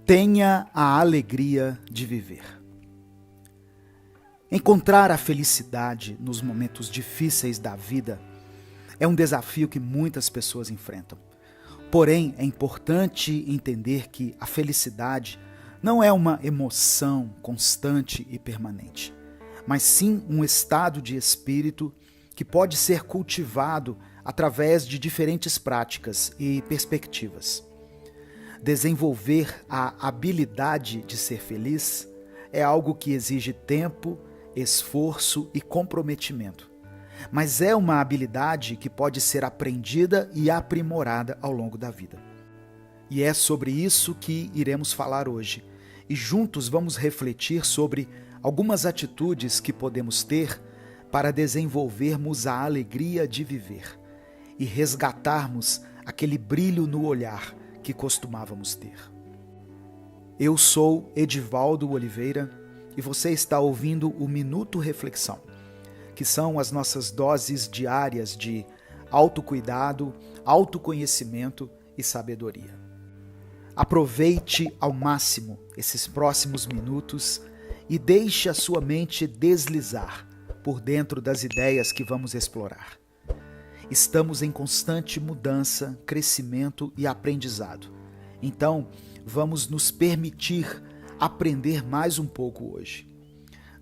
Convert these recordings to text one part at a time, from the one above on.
Tenha a alegria de viver. Encontrar a felicidade nos momentos difíceis da vida é um desafio que muitas pessoas enfrentam. Porém, é importante entender que a felicidade não é uma emoção constante e permanente, mas sim um estado de espírito que pode ser cultivado através de diferentes práticas e perspectivas. Desenvolver a habilidade de ser feliz é algo que exige tempo, esforço e comprometimento, mas é uma habilidade que pode ser aprendida e aprimorada ao longo da vida. E é sobre isso que iremos falar hoje, e juntos vamos refletir sobre algumas atitudes que podemos ter para desenvolvermos a alegria de viver e resgatarmos aquele brilho no olhar que costumávamos ter. Eu sou Edivaldo Oliveira e você está ouvindo o Minuto Reflexão, que são as nossas doses diárias de autocuidado, autoconhecimento e sabedoria. Aproveite ao máximo esses próximos minutos e deixe a sua mente deslizar por dentro das ideias que vamos explorar. Estamos em constante mudança, crescimento e aprendizado. Então, vamos nos permitir aprender mais um pouco hoje.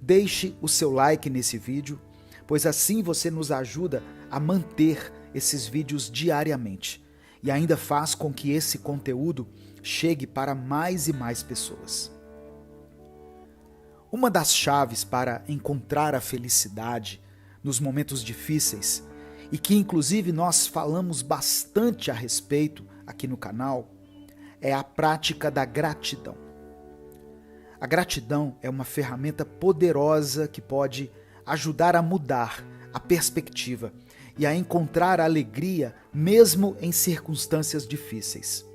Deixe o seu like nesse vídeo, pois assim você nos ajuda a manter esses vídeos diariamente e ainda faz com que esse conteúdo chegue para mais e mais pessoas. Uma das chaves para encontrar a felicidade nos momentos difíceis, e que inclusive nós falamos bastante a respeito aqui no canal, é a prática da gratidão. A gratidão é uma ferramenta poderosa que pode ajudar a mudar a perspectiva e a encontrar alegria mesmo em circunstâncias difíceis.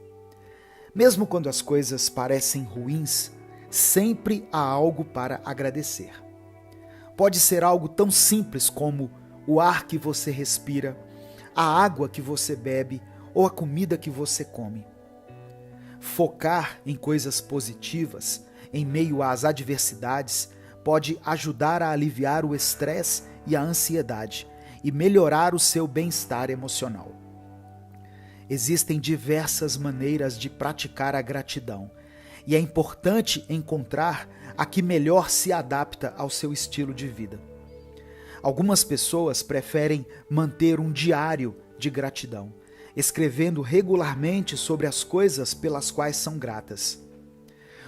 Mesmo quando as coisas parecem ruins, sempre há algo para agradecer. Pode ser algo tão simples como o ar que você respira, a água que você bebe ou a comida que você come. Focar em coisas positivas em meio às adversidades pode ajudar a aliviar o estresse e a ansiedade e melhorar o seu bem-estar emocional. Existem diversas maneiras de praticar a gratidão e é importante encontrar a que melhor se adapta ao seu estilo de vida. Algumas pessoas preferem manter um diário de gratidão, escrevendo regularmente sobre as coisas pelas quais são gratas.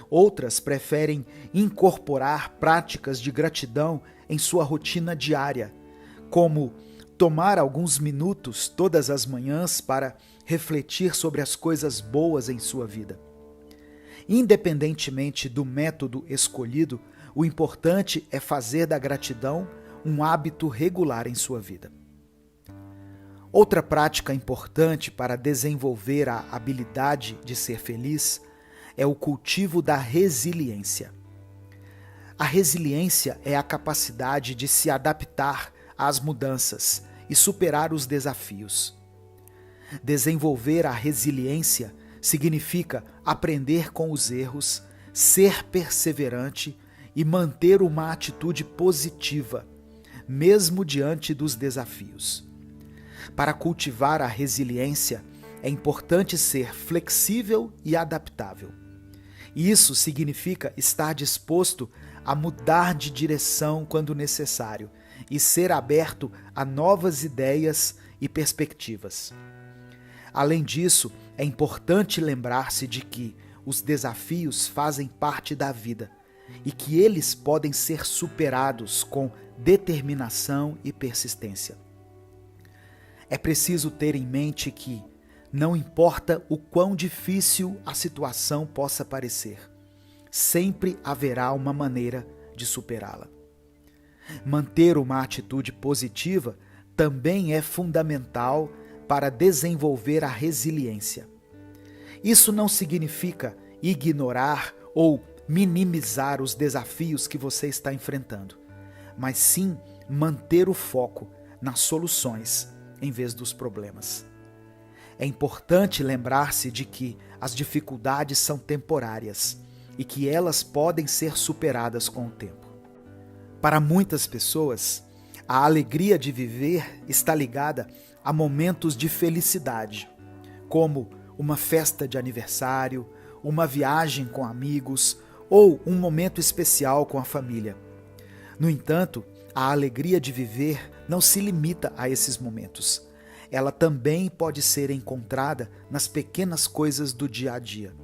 Outras preferem incorporar práticas de gratidão em sua rotina diária, como tomar alguns minutos todas as manhãs para refletir sobre as coisas boas em sua vida. Independentemente do método escolhido, o importante é fazer da gratidão um hábito regular em sua vida. Outra prática importante para desenvolver a habilidade de ser feliz é o cultivo da resiliência. A resiliência é a capacidade de se adaptar às mudanças e superar os desafios. Desenvolver a resiliência significa aprender com os erros, ser perseverante e manter uma atitude positiva, mesmo diante dos desafios. Para cultivar a resiliência, é importante ser flexível e adaptável. Isso significa estar disposto a mudar de direção quando necessário e ser aberto a novas ideias e perspectivas. Além disso, é importante lembrar-se de que os desafios fazem parte da vida e que eles podem ser superados com determinação e persistência. É preciso ter em mente que não importa o quão difícil a situação possa parecer, sempre haverá uma maneira de superá-la. Manter uma atitude positiva também é fundamental para desenvolver a resiliência. Isso não significa ignorar ou minimizar os desafios que você está enfrentando, mas sim manter o foco nas soluções em vez dos problemas. É importante lembrar-se de que as dificuldades são temporárias e que elas podem ser superadas com o tempo. Para muitas pessoas, a alegria de viver está ligada a momentos de felicidade, como uma festa de aniversário, uma viagem com amigos ou um momento especial com a família. No entanto, a alegria de viver não se limita a esses momentos. Ela também pode ser encontrada nas pequenas coisas do dia a dia,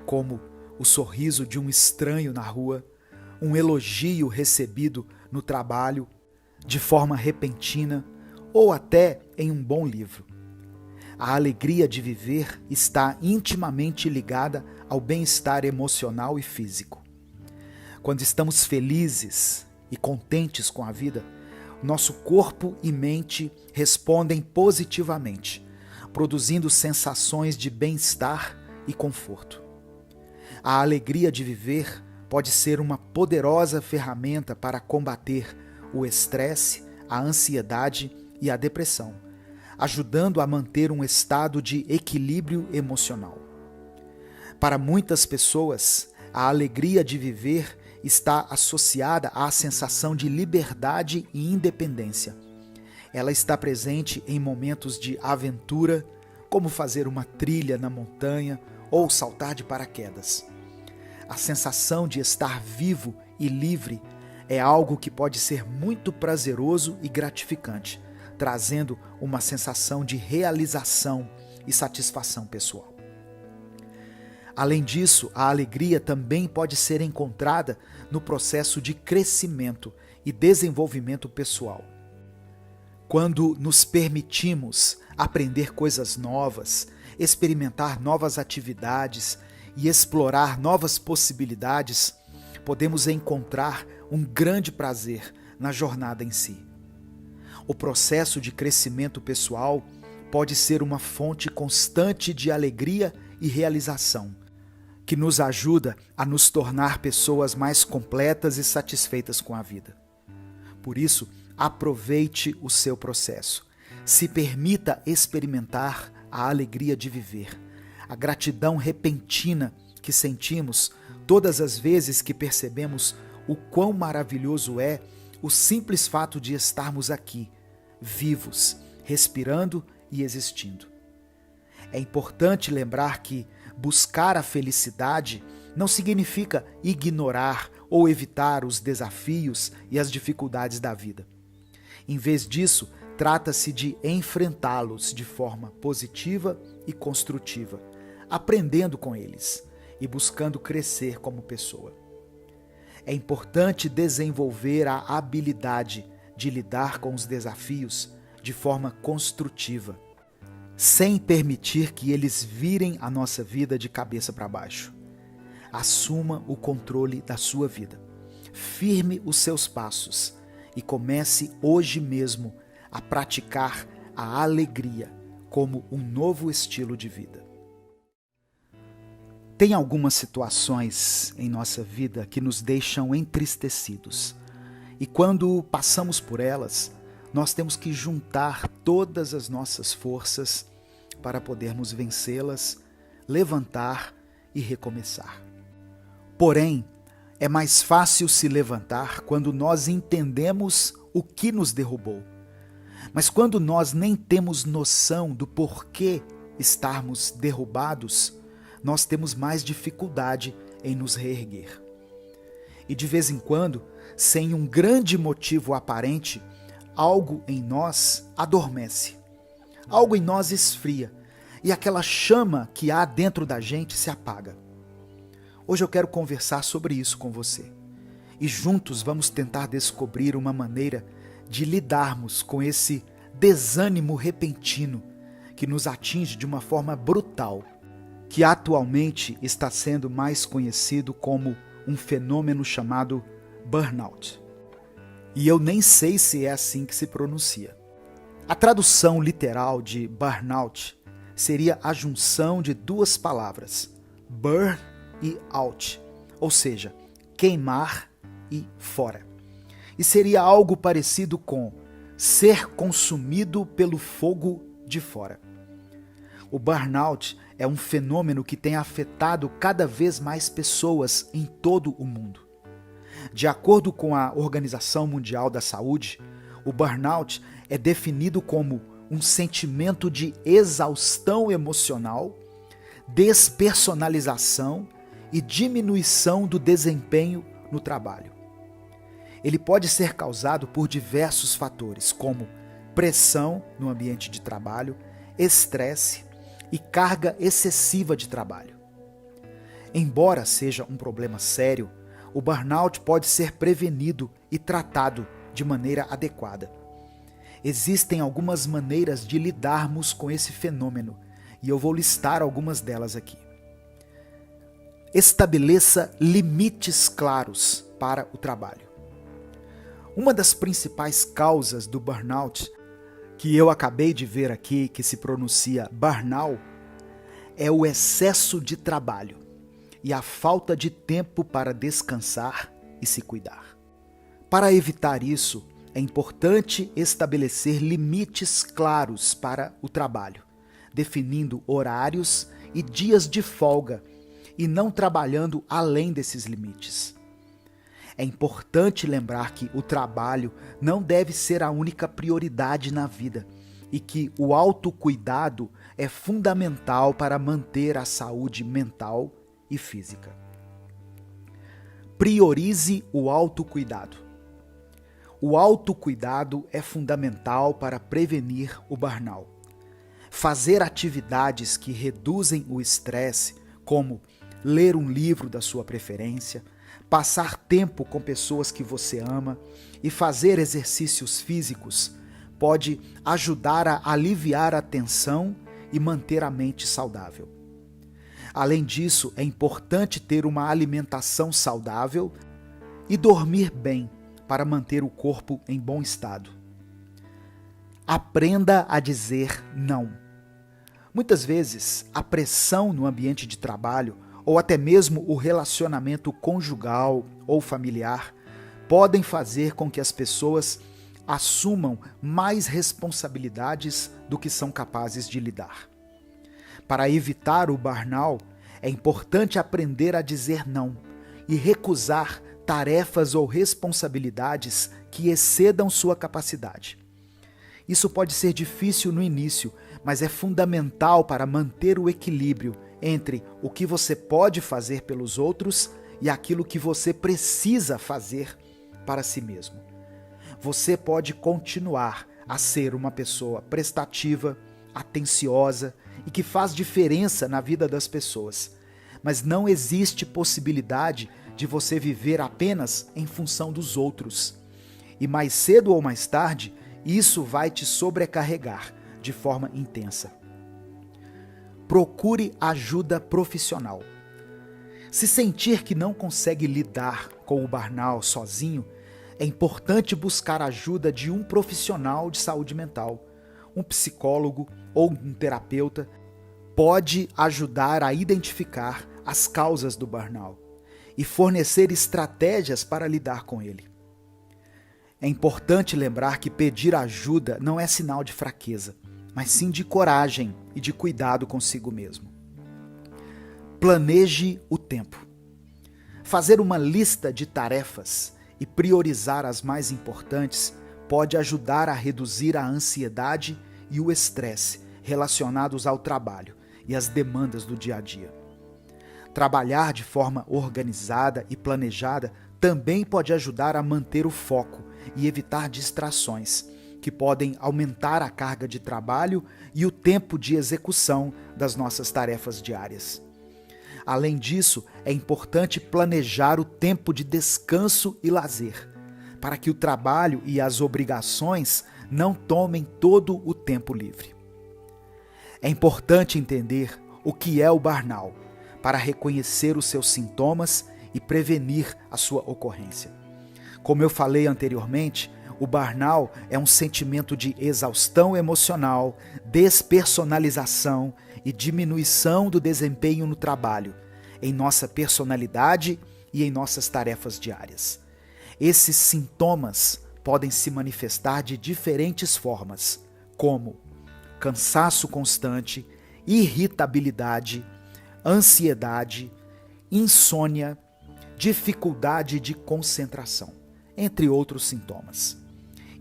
como o sorriso de um estranho na rua, um elogio recebido no trabalho, de forma repentina ou até em um bom livro. A alegria de viver está intimamente ligada ao bem-estar emocional e físico. Quando estamos felizes e contentes com a vida, nosso corpo e mente respondem positivamente, produzindo sensações de bem-estar e conforto. A alegria de viver pode ser uma poderosa ferramenta para combater o estresse, a ansiedade e a depressão, ajudando a manter um estado de equilíbrio emocional. Para muitas pessoas, a alegria de viver está associada à sensação de liberdade e independência. Ela está presente em momentos de aventura, como fazer uma trilha na montanha ou saltar de paraquedas. A sensação de estar vivo e livre é algo que pode ser muito prazeroso e gratificante, trazendo uma sensação de realização e satisfação pessoal. Além disso, a alegria também pode ser encontrada no processo de crescimento e desenvolvimento pessoal. Quando nos permitimos aprender coisas novas, experimentar novas atividades e explorar novas possibilidades, podemos encontrar um grande prazer na jornada em si. O processo de crescimento pessoal pode ser uma fonte constante de alegria e realização, que nos ajuda a nos tornar pessoas mais completas e satisfeitas com a vida. Por isso, aproveite o seu processo. Se permita experimentar a alegria de viver, a gratidão repentina que sentimos todas as vezes que percebemos o quão maravilhoso é o simples fato de estarmos aqui, vivos, respirando e existindo. É importante lembrar que buscar a felicidade não significa ignorar ou evitar os desafios e as dificuldades da vida. Em vez disso, trata-se de enfrentá-los de forma positiva e construtiva, aprendendo com eles e buscando crescer como pessoa. É importante desenvolver a habilidade de lidar com os desafios de forma construtiva, sem permitir que eles virem a nossa vida de cabeça para baixo. Assuma o controle da sua vida. Firme os seus passos e comece hoje mesmo a praticar a alegria como um novo estilo de vida. Tem algumas situações em nossa vida que nos deixam entristecidos. E quando passamos por elas, nós temos que juntar todas as nossas forças para podermos vencê-las, levantar e recomeçar. Porém, é mais fácil se levantar quando nós entendemos o que nos derrubou. Mas quando nós nem temos noção do porquê estarmos derrubados, nós temos mais dificuldade em nos reerguer. E de vez em quando, sem um grande motivo aparente, algo em nós adormece, algo em nós esfria, e aquela chama que há dentro da gente se apaga. Hoje eu quero conversar sobre isso com você, e juntos vamos tentar descobrir uma maneira de lidarmos com esse desânimo repentino que nos atinge de uma forma brutal, que atualmente está sendo mais conhecido como um fenômeno chamado burnout. E eu nem sei se é assim que se pronuncia. A tradução literal de burnout seria a junção de duas palavras, burn e out, ou seja, queimar e fora. E seria algo parecido com ser consumido pelo fogo de fora. O burnout é um fenômeno que tem afetado cada vez mais pessoas em todo o mundo. De acordo com a Organização Mundial da Saúde, o burnout é definido como um sentimento de exaustão emocional, despersonalização e diminuição do desempenho no trabalho. Ele pode ser causado por diversos fatores, como pressão no ambiente de trabalho, estresse e carga excessiva de trabalho. Embora seja um problema sério, o burnout pode ser prevenido e tratado de maneira adequada. Existem algumas maneiras de lidarmos com esse fenômeno e eu vou listar algumas delas aqui. Estabeleça limites claros para o trabalho. Uma das principais causas do burnout, que eu acabei de ver aqui, que se pronuncia burnout, é o excesso de trabalho e a falta de tempo para descansar e se cuidar. Para evitar isso, é importante estabelecer limites claros para o trabalho, definindo horários e dias de folga e não trabalhando além desses limites. É importante lembrar que o trabalho não deve ser a única prioridade na vida e que o autocuidado é fundamental para manter a saúde mental e física. Priorize o autocuidado. O autocuidado é fundamental para prevenir o burnout. Fazer atividades que reduzem o estresse, como ler um livro da sua preferência, passar tempo com pessoas que você ama e fazer exercícios físicos, pode ajudar a aliviar a tensão e manter a mente saudável. Além disso, é importante ter uma alimentação saudável e dormir bem para manter o corpo em bom estado. Aprenda a dizer não. Muitas vezes, a pressão no ambiente de trabalho ou até mesmo o relacionamento conjugal ou familiar podem fazer com que as pessoas assumam mais responsabilidades do que são capazes de lidar. Para evitar o burnout, é importante aprender a dizer não e recusar tarefas ou responsabilidades que excedam sua capacidade. Isso pode ser difícil no início, mas é fundamental para manter o equilíbrio entre o que você pode fazer pelos outros e aquilo que você precisa fazer para si mesmo. Você pode continuar a ser uma pessoa prestativa, atenciosa e que faz diferença na vida das pessoas. Mas não existe possibilidade de você viver apenas em função dos outros. E mais cedo ou mais tarde, isso vai te sobrecarregar de forma intensa. Procure ajuda profissional. Se sentir que não consegue lidar com o burnout sozinho, é importante buscar a ajuda de um profissional de saúde mental. Um psicólogo ou um terapeuta pode ajudar a identificar as causas do burnout e fornecer estratégias para lidar com ele. É importante lembrar que pedir ajuda não é sinal de fraqueza, mas sim de coragem e de cuidado consigo mesmo. Planeje o tempo. Fazer uma lista de tarefas e priorizar as mais importantes pode ajudar a reduzir a ansiedade e o estresse relacionados ao trabalho e às demandas do dia a dia. Trabalhar de forma organizada e planejada também pode ajudar a manter o foco e evitar distrações, que podem aumentar a carga de trabalho e o tempo de execução das nossas tarefas diárias. Além disso, é importante planejar o tempo de descanso e lazer, para que o trabalho e as obrigações não tomem todo o tempo livre. É importante entender o que é o burnout, para reconhecer os seus sintomas e prevenir a sua ocorrência. Como eu falei anteriormente, o burnout é um sentimento de exaustão emocional, despersonalização e diminuição do desempenho no trabalho, em nossa personalidade e em nossas tarefas diárias. Esses sintomas podem se manifestar de diferentes formas, como cansaço constante, irritabilidade, ansiedade, insônia, dificuldade de concentração, entre outros sintomas.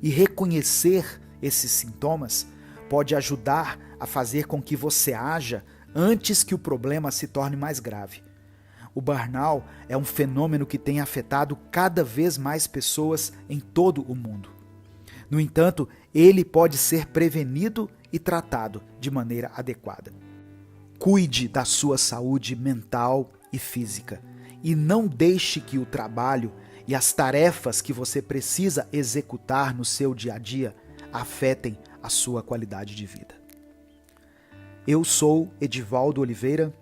E reconhecer esses sintomas pode ajudar a fazer com que você haja antes que o problema se torne mais grave. O burnout é um fenômeno que tem afetado cada vez mais pessoas em todo o mundo. No entanto, ele pode ser prevenido e tratado de maneira adequada. Cuide da sua saúde mental e física e não deixe que o trabalho e as tarefas que você precisa executar no seu dia a dia afetem a sua qualidade de vida. Eu sou Edivaldo Oliveira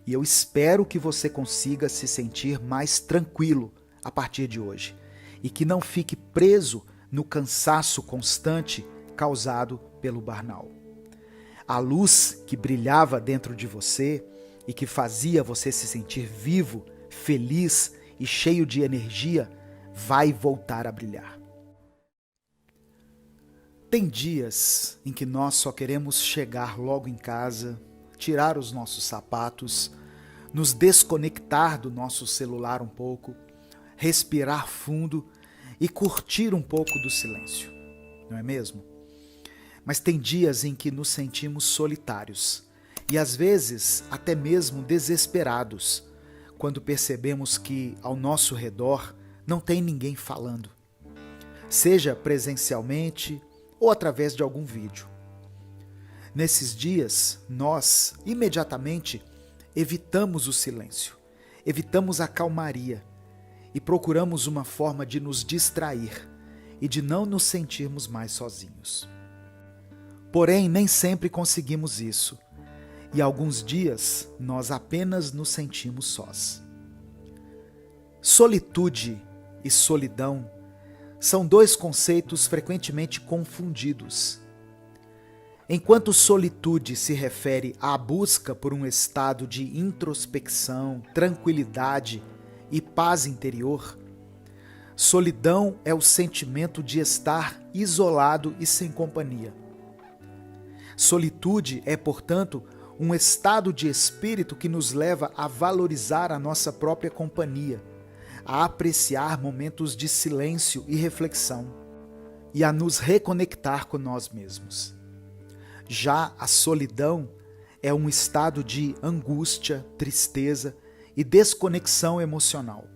e eu espero que você consiga se sentir mais tranquilo a partir de hoje e que não fique preso no cansaço constante causado pelo burnout. A luz que brilhava dentro de você e que fazia você se sentir vivo, feliz e cheio de energia vai voltar a brilhar. Tem dias em que nós só queremos chegar logo em casa, tirar os nossos sapatos, nos desconectar do nosso celular um pouco, respirar fundo e curtir um pouco do silêncio, não é mesmo? Mas tem dias em que nos sentimos solitários e às vezes até mesmo desesperados, quando percebemos que ao nosso redor não tem ninguém falando, seja presencialmente ou através de algum vídeo. Nesses dias, nós imediatamente evitamos o silêncio, evitamos a calmaria e procuramos uma forma de nos distrair e de não nos sentirmos mais sozinhos. Porém, nem sempre conseguimos isso e alguns dias nós apenas nos sentimos sós. Solitude e solidão são dois conceitos frequentemente confundidos. Enquanto solitude se refere à busca por um estado de introspecção, tranquilidade e paz interior, solidão é o sentimento de estar isolado e sem companhia. Solitude é, portanto, um estado de espírito que nos leva a valorizar a nossa própria companhia, a apreciar momentos de silêncio e reflexão e a nos reconectar com nós mesmos. Já a solidão é um estado de angústia, tristeza e desconexão emocional.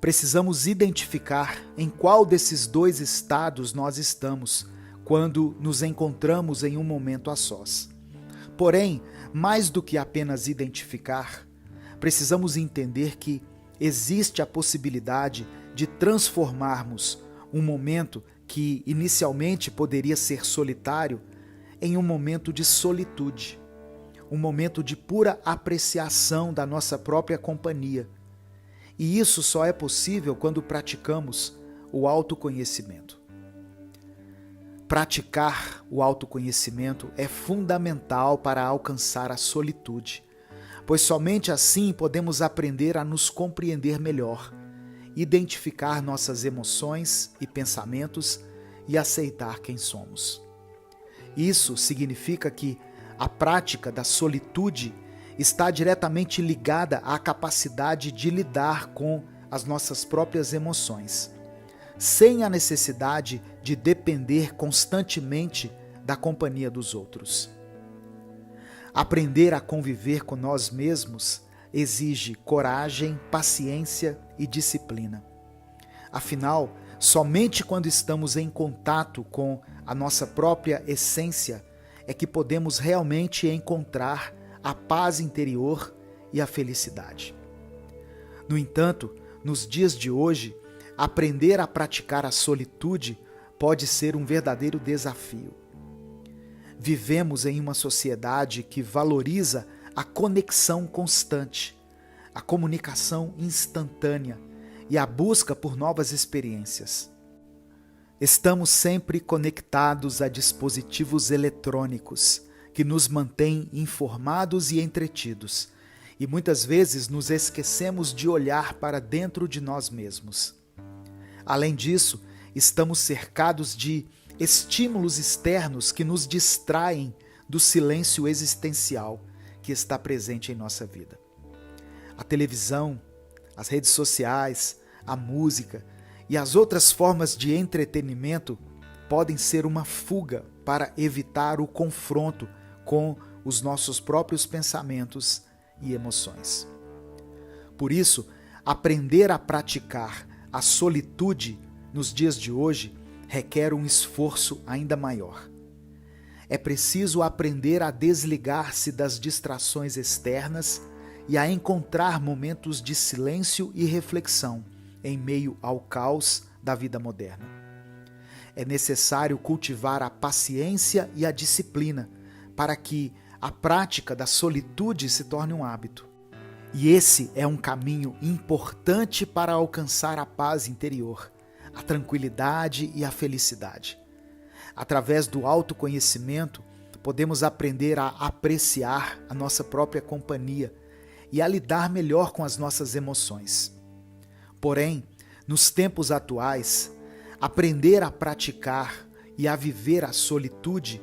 Precisamos identificar em qual desses dois estados nós estamos quando nos encontramos em um momento a sós. Porém, mais do que apenas identificar, precisamos entender que existe a possibilidade de transformarmos um momento que inicialmente poderia ser solitário em um momento de solitude, um momento de pura apreciação da nossa própria companhia. E isso só é possível quando praticamos o autoconhecimento. Praticar o autoconhecimento é fundamental para alcançar a solitude, pois somente assim podemos aprender a nos compreender melhor, identificar nossas emoções e pensamentos e aceitar quem somos. Isso significa que a prática da solitude está diretamente ligada à capacidade de lidar com as nossas próprias emoções, sem a necessidade de depender constantemente da companhia dos outros. Aprender a conviver com nós mesmos exige coragem, paciência e disciplina. Afinal, somente quando estamos em contato com a nossa própria essência é que podemos realmente encontrar a paz interior e a felicidade. No entanto, nos dias de hoje, aprender a praticar a solitude pode ser um verdadeiro desafio. Vivemos em uma sociedade que valoriza a conexão constante, a comunicação instantânea e a busca por novas experiências. Estamos sempre conectados a dispositivos eletrônicos que nos mantêm informados e entretidos, e muitas vezes nos esquecemos de olhar para dentro de nós mesmos. Além disso, estamos cercados de estímulos externos que nos distraem do silêncio existencial que está presente em nossa vida. A televisão, as redes sociais, a música e as outras formas de entretenimento podem ser uma fuga para evitar o confronto com os nossos próprios pensamentos e emoções. Por isso, aprender a praticar a solitude nos dias de hoje requer um esforço ainda maior. É preciso aprender a desligar-se das distrações externas e a encontrar momentos de silêncio e reflexão em meio ao caos da vida moderna. É necessário cultivar a paciência e a disciplina para que a prática da solitude se torne um hábito. E esse é um caminho importante para alcançar a paz interior, a tranquilidade e a felicidade. Através do autoconhecimento, podemos aprender a apreciar a nossa própria companhia e a lidar melhor com as nossas emoções. Porém, nos tempos atuais, aprender a praticar e a viver a solitude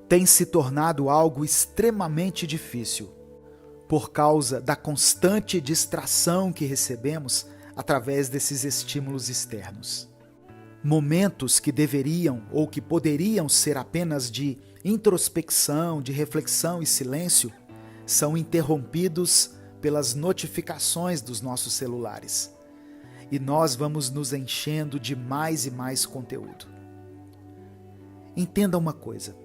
tem se tornado algo extremamente difícil, por causa da constante distração que recebemos através desses estímulos externos. Momentos que deveriam ou que poderiam ser apenas de introspecção, de reflexão e silêncio, são interrompidos pelas notificações dos nossos celulares. E nós vamos nos enchendo de mais e mais conteúdo. Entenda uma coisa.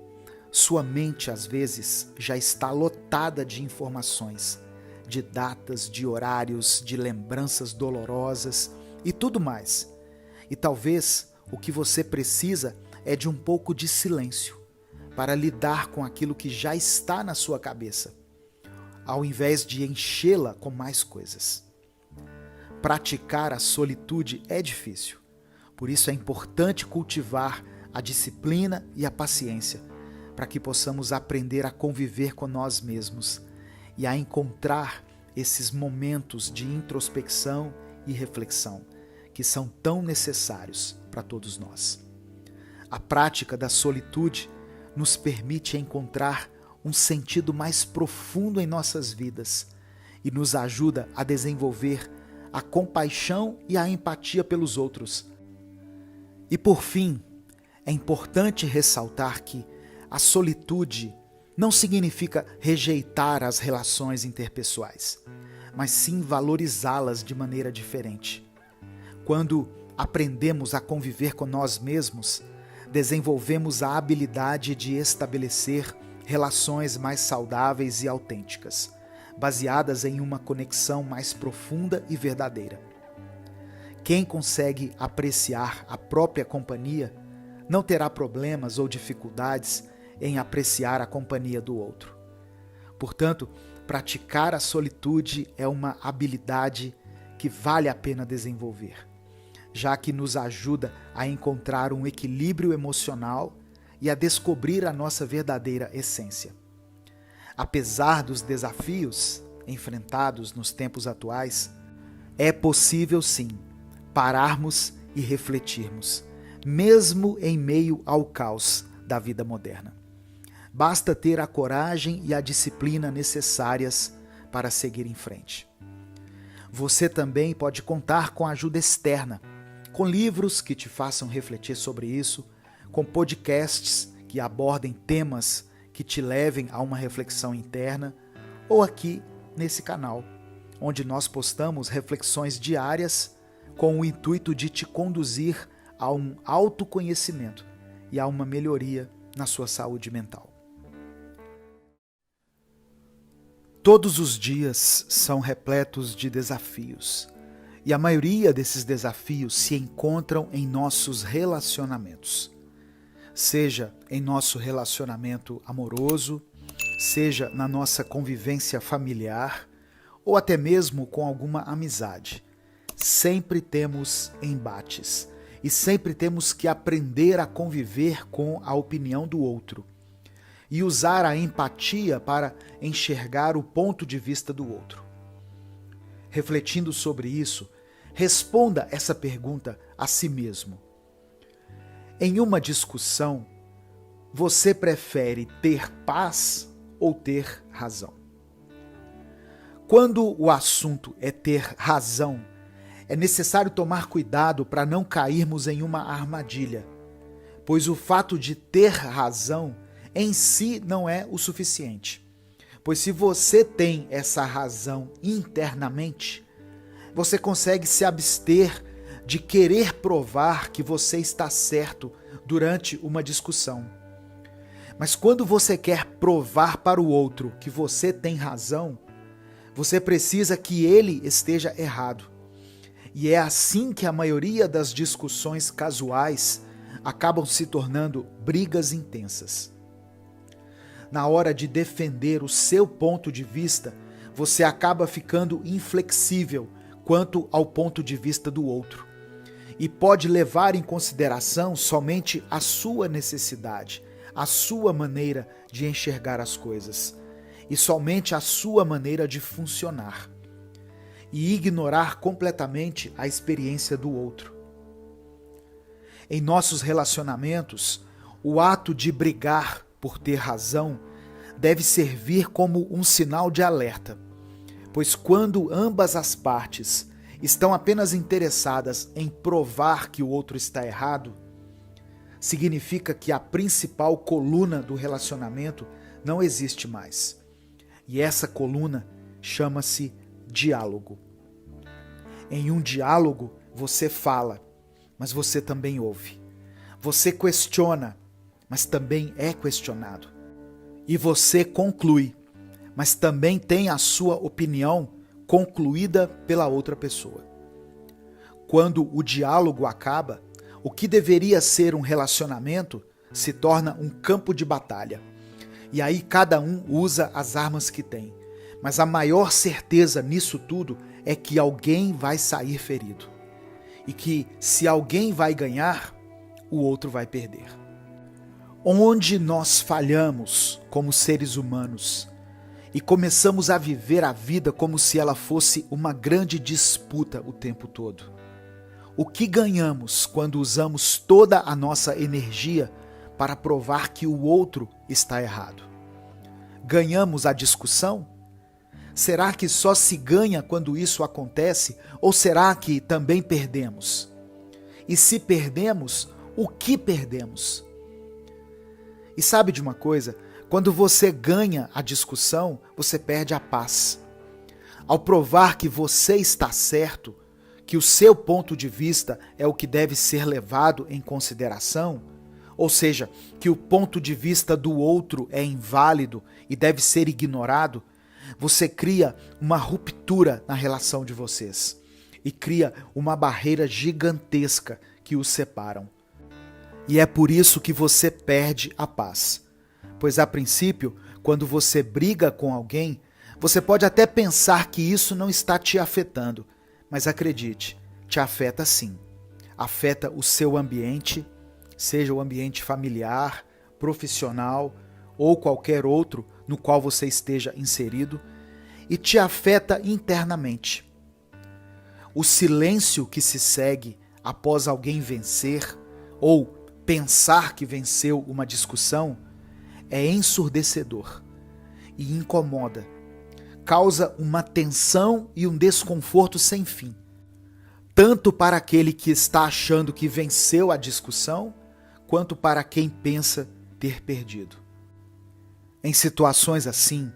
Sua mente, às vezes, já está lotada de informações, de datas, de horários, de lembranças dolorosas e tudo mais. E talvez o que você precisa é de um pouco de silêncio para lidar com aquilo que já está na sua cabeça, ao invés de enchê-la com mais coisas. Praticar a solitude é difícil, por isso é importante cultivar a disciplina e a paciência, para que possamos aprender a conviver com nós mesmos e a encontrar esses momentos de introspecção e reflexão que são tão necessários para todos nós. A prática da solitude nos permite encontrar um sentido mais profundo em nossas vidas e nos ajuda a desenvolver a compaixão e a empatia pelos outros. E por fim, é importante ressaltar que a solitude não significa rejeitar as relações interpessoais, mas sim valorizá-las de maneira diferente. Quando aprendemos a conviver com nós mesmos, desenvolvemos a habilidade de estabelecer relações mais saudáveis e autênticas, baseadas em uma conexão mais profunda e verdadeira. Quem consegue apreciar a própria companhia não terá problemas ou dificuldades em apreciar a companhia do outro. Portanto, praticar a solitude é uma habilidade que vale a pena desenvolver, já que nos ajuda a encontrar um equilíbrio emocional e a descobrir a nossa verdadeira essência. Apesar dos desafios enfrentados nos tempos atuais, é possível sim pararmos e refletirmos, mesmo em meio ao caos da vida moderna. Basta ter a coragem e a disciplina necessárias para seguir em frente. Você também pode contar com ajuda externa, com livros que te façam refletir sobre isso, com podcasts que abordem temas que te levem a uma reflexão interna, ou aqui nesse canal, onde nós postamos reflexões diárias com o intuito de te conduzir a um autoconhecimento e a uma melhoria na sua saúde mental. Todos os dias são repletos de desafios, e a maioria desses desafios se encontram em nossos relacionamentos. Seja em nosso relacionamento amoroso, seja na nossa convivência familiar, ou até mesmo com alguma amizade. Sempre temos embates, e sempre temos que aprender a conviver com a opinião do outro e usar a empatia para enxergar o ponto de vista do outro. Refletindo sobre isso, responda essa pergunta a si mesmo. Em uma discussão, você prefere ter paz ou ter razão? Quando o assunto é ter razão, é necessário tomar cuidado para não cairmos em uma armadilha, pois o fato de ter razão em si não é o suficiente. Pois se você tem essa razão internamente, você consegue se abster de querer provar que você está certo durante uma discussão. Mas quando você quer provar para o outro que você tem razão, você precisa que ele esteja errado. E é assim que a maioria das discussões casuais acabam se tornando brigas intensas. Na hora de defender o seu ponto de vista, você acaba ficando inflexível quanto ao ponto de vista do outro e pode levar em consideração somente a sua necessidade, a sua maneira de enxergar as coisas e somente a sua maneira de funcionar e ignorar completamente a experiência do outro. Em nossos relacionamentos, o ato de brigar por ter razão deve servir como um sinal de alerta, pois quando ambas as partes estão apenas interessadas em provar que o outro está errado, significa que a principal coluna do relacionamento não existe mais. E essa coluna chama-se diálogo. Em um diálogo, você fala, mas você também ouve. Você questiona, mas também é questionado. E você conclui, mas também tem a sua opinião concluída pela outra pessoa. Quando o diálogo acaba, o que deveria ser um relacionamento se torna um campo de batalha. E aí cada um usa as armas que tem. Mas a maior certeza nisso tudo é que alguém vai sair ferido. E que se alguém vai ganhar, o outro vai perder. Onde nós falhamos como seres humanos e começamos a viver a vida como se ela fosse uma grande disputa o tempo todo. O que ganhamos quando usamos toda a nossa energia para provar que o outro está errado? Ganhamos a discussão? Será que só se ganha quando isso acontece ou será que também perdemos? E se perdemos, o que perdemos? E sabe de uma coisa? Quando você ganha a discussão, você perde a paz. Ao provar que você está certo, que o seu ponto de vista é o que deve ser levado em consideração, ou seja, que o ponto de vista do outro é inválido e deve ser ignorado, você cria uma ruptura na relação de vocês e cria uma barreira gigantesca que os separam. E é por isso que você perde a paz. Pois a princípio, quando você briga com alguém, você pode até pensar que isso não está te afetando, mas acredite, te afeta sim. Afeta o seu ambiente, seja o ambiente familiar, profissional ou qualquer outro no qual você esteja inserido, e te afeta internamente. O silêncio que se segue após alguém vencer ou pensar que venceu uma discussão é ensurdecedor e incomoda. Causa uma tensão e um desconforto sem fim, tanto para aquele que está achando que venceu a discussão, quanto para quem pensa ter perdido. Em situações assim,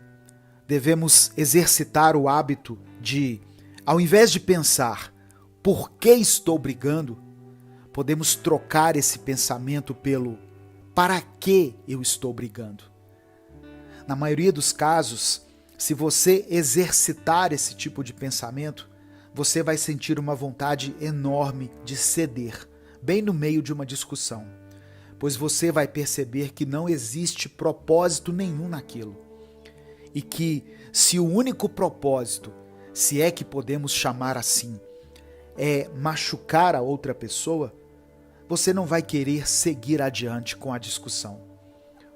devemos exercitar o hábito de, ao invés de pensar por que estou brigando, podemos trocar esse pensamento pelo para que eu estou brigando. Na maioria dos casos, se você exercitar esse tipo de pensamento, você vai sentir uma vontade enorme de ceder, bem no meio de uma discussão, pois você vai perceber que não existe propósito nenhum naquilo. E que se o único propósito, se é que podemos chamar assim, é machucar a outra pessoa, você não vai querer seguir adiante com a discussão.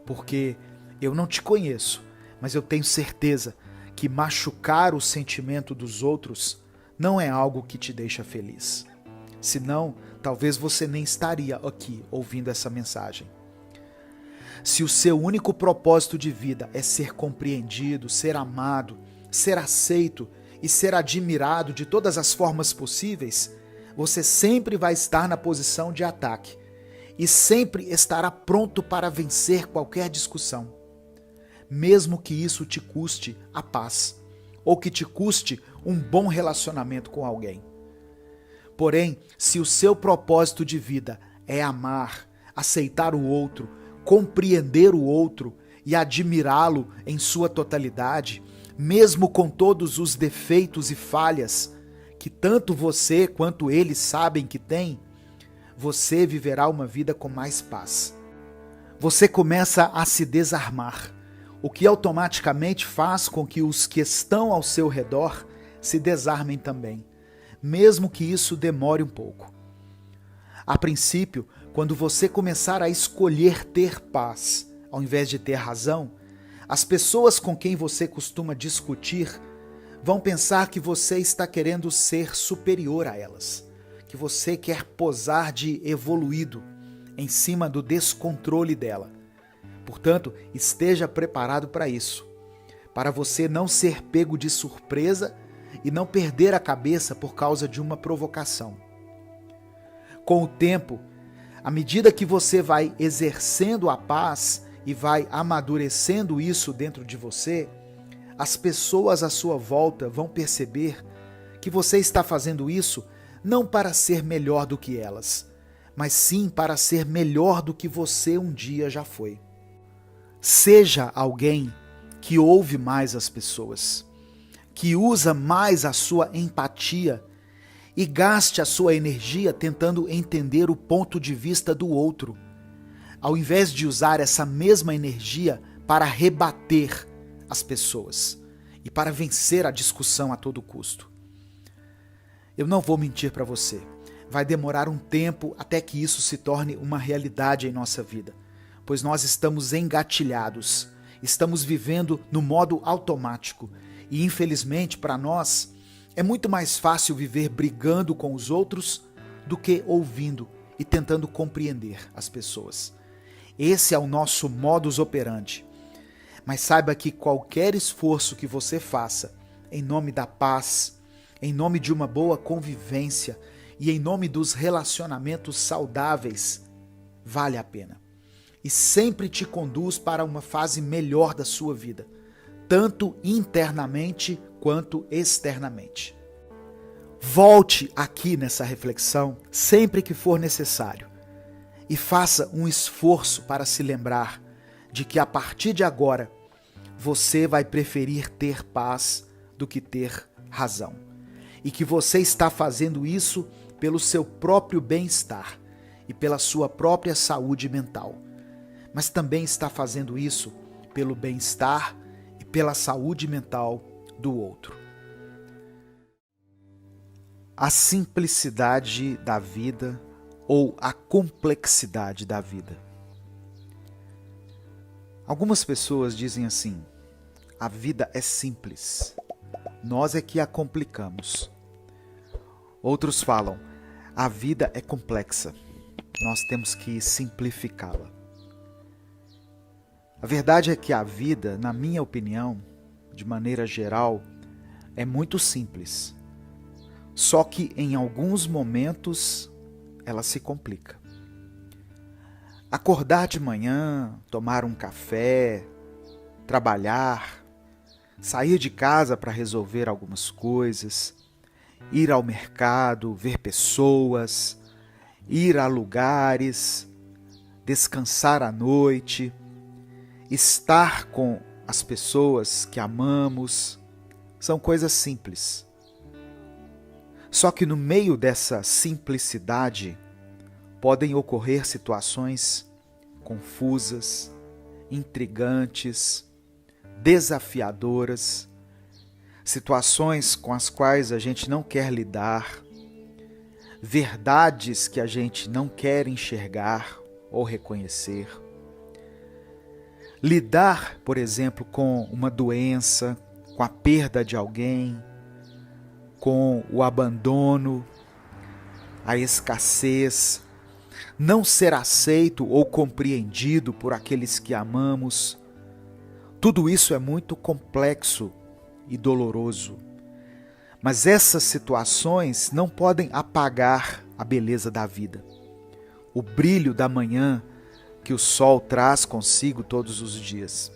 Porque eu não te conheço, mas eu tenho certeza que machucar o sentimento dos outros não é algo que te deixa feliz. Senão, talvez você nem estaria aqui ouvindo essa mensagem. Se o seu único propósito de vida é ser compreendido, ser amado, ser aceito e ser admirado de todas as formas possíveis, você sempre vai estar na posição de ataque e sempre estará pronto para vencer qualquer discussão, mesmo que isso te custe a paz ou que te custe um bom relacionamento com alguém. Porém, se o seu propósito de vida é amar, aceitar o outro, compreender o outro e admirá-lo em sua totalidade, mesmo com todos os defeitos e falhas que tanto você quanto ele sabem que tem, você viverá uma vida com mais paz. Você começa a se desarmar, o que automaticamente faz com que os que estão ao seu redor se desarmem também, mesmo que isso demore um pouco. A princípio, quando você começar a escolher ter paz, ao invés de ter razão, as pessoas com quem você costuma discutir vão pensar que você está querendo ser superior a elas, que você quer posar de evoluído em cima do descontrole dela. Portanto, esteja preparado para isso, para você não ser pego de surpresa e não perder a cabeça por causa de uma provocação. Com o tempo, à medida que você vai exercendo a paz e vai amadurecendo isso dentro de você, as pessoas à sua volta vão perceber que você está fazendo isso não para ser melhor do que elas, mas sim para ser melhor do que você um dia já foi. Seja alguém que ouve mais as pessoas, que usa mais a sua empatia e gaste a sua energia tentando entender o ponto de vista do outro, ao invés de usar essa mesma energia para rebater as pessoas e para vencer a discussão a todo custo. Eu não vou mentir para você, vai demorar um tempo até que isso se torne uma realidade em nossa vida, pois nós estamos engatilhados, estamos vivendo no modo automático e infelizmente para nós é muito mais fácil viver brigando com os outros do que ouvindo e tentando compreender as pessoas. Esse é o nosso modus operandi. Mas saiba que qualquer esforço que você faça em nome da paz, em nome de uma boa convivência e em nome dos relacionamentos saudáveis, vale a pena. E sempre te conduz para uma fase melhor da sua vida, tanto internamente quanto externamente. Volte aqui nessa reflexão sempre que for necessário e faça um esforço para se lembrar de que a partir de agora você vai preferir ter paz do que ter razão e que você está fazendo isso pelo seu próprio bem-estar e pela sua própria saúde mental, mas também está fazendo isso pelo bem-estar e pela saúde mental do outro. A simplicidade da vida ou a complexidade da vida. Algumas pessoas dizem assim: a vida é simples, nós é que a complicamos. Outros falam: a vida é complexa, nós temos que simplificá-la. A verdade é que a vida, na minha opinião, de maneira geral, é muito simples. Só que em alguns momentos ela se complica. Acordar de manhã, tomar um café, trabalhar, sair de casa para resolver algumas coisas, ir ao mercado, ver pessoas, ir a lugares, descansar à noite, estar com as pessoas que amamos, são coisas simples. Só que no meio dessa simplicidade podem ocorrer situações confusas, intrigantes, desafiadoras, situações com as quais a gente não quer lidar, verdades que a gente não quer enxergar ou reconhecer. Lidar, por exemplo, com uma doença, com a perda de alguém, com o abandono, a escassez, não ser aceito ou compreendido por aqueles que amamos. Tudo isso é muito complexo e doloroso. Mas essas situações não podem apagar a beleza da vida. O brilho da manhã que o sol traz consigo todos os dias.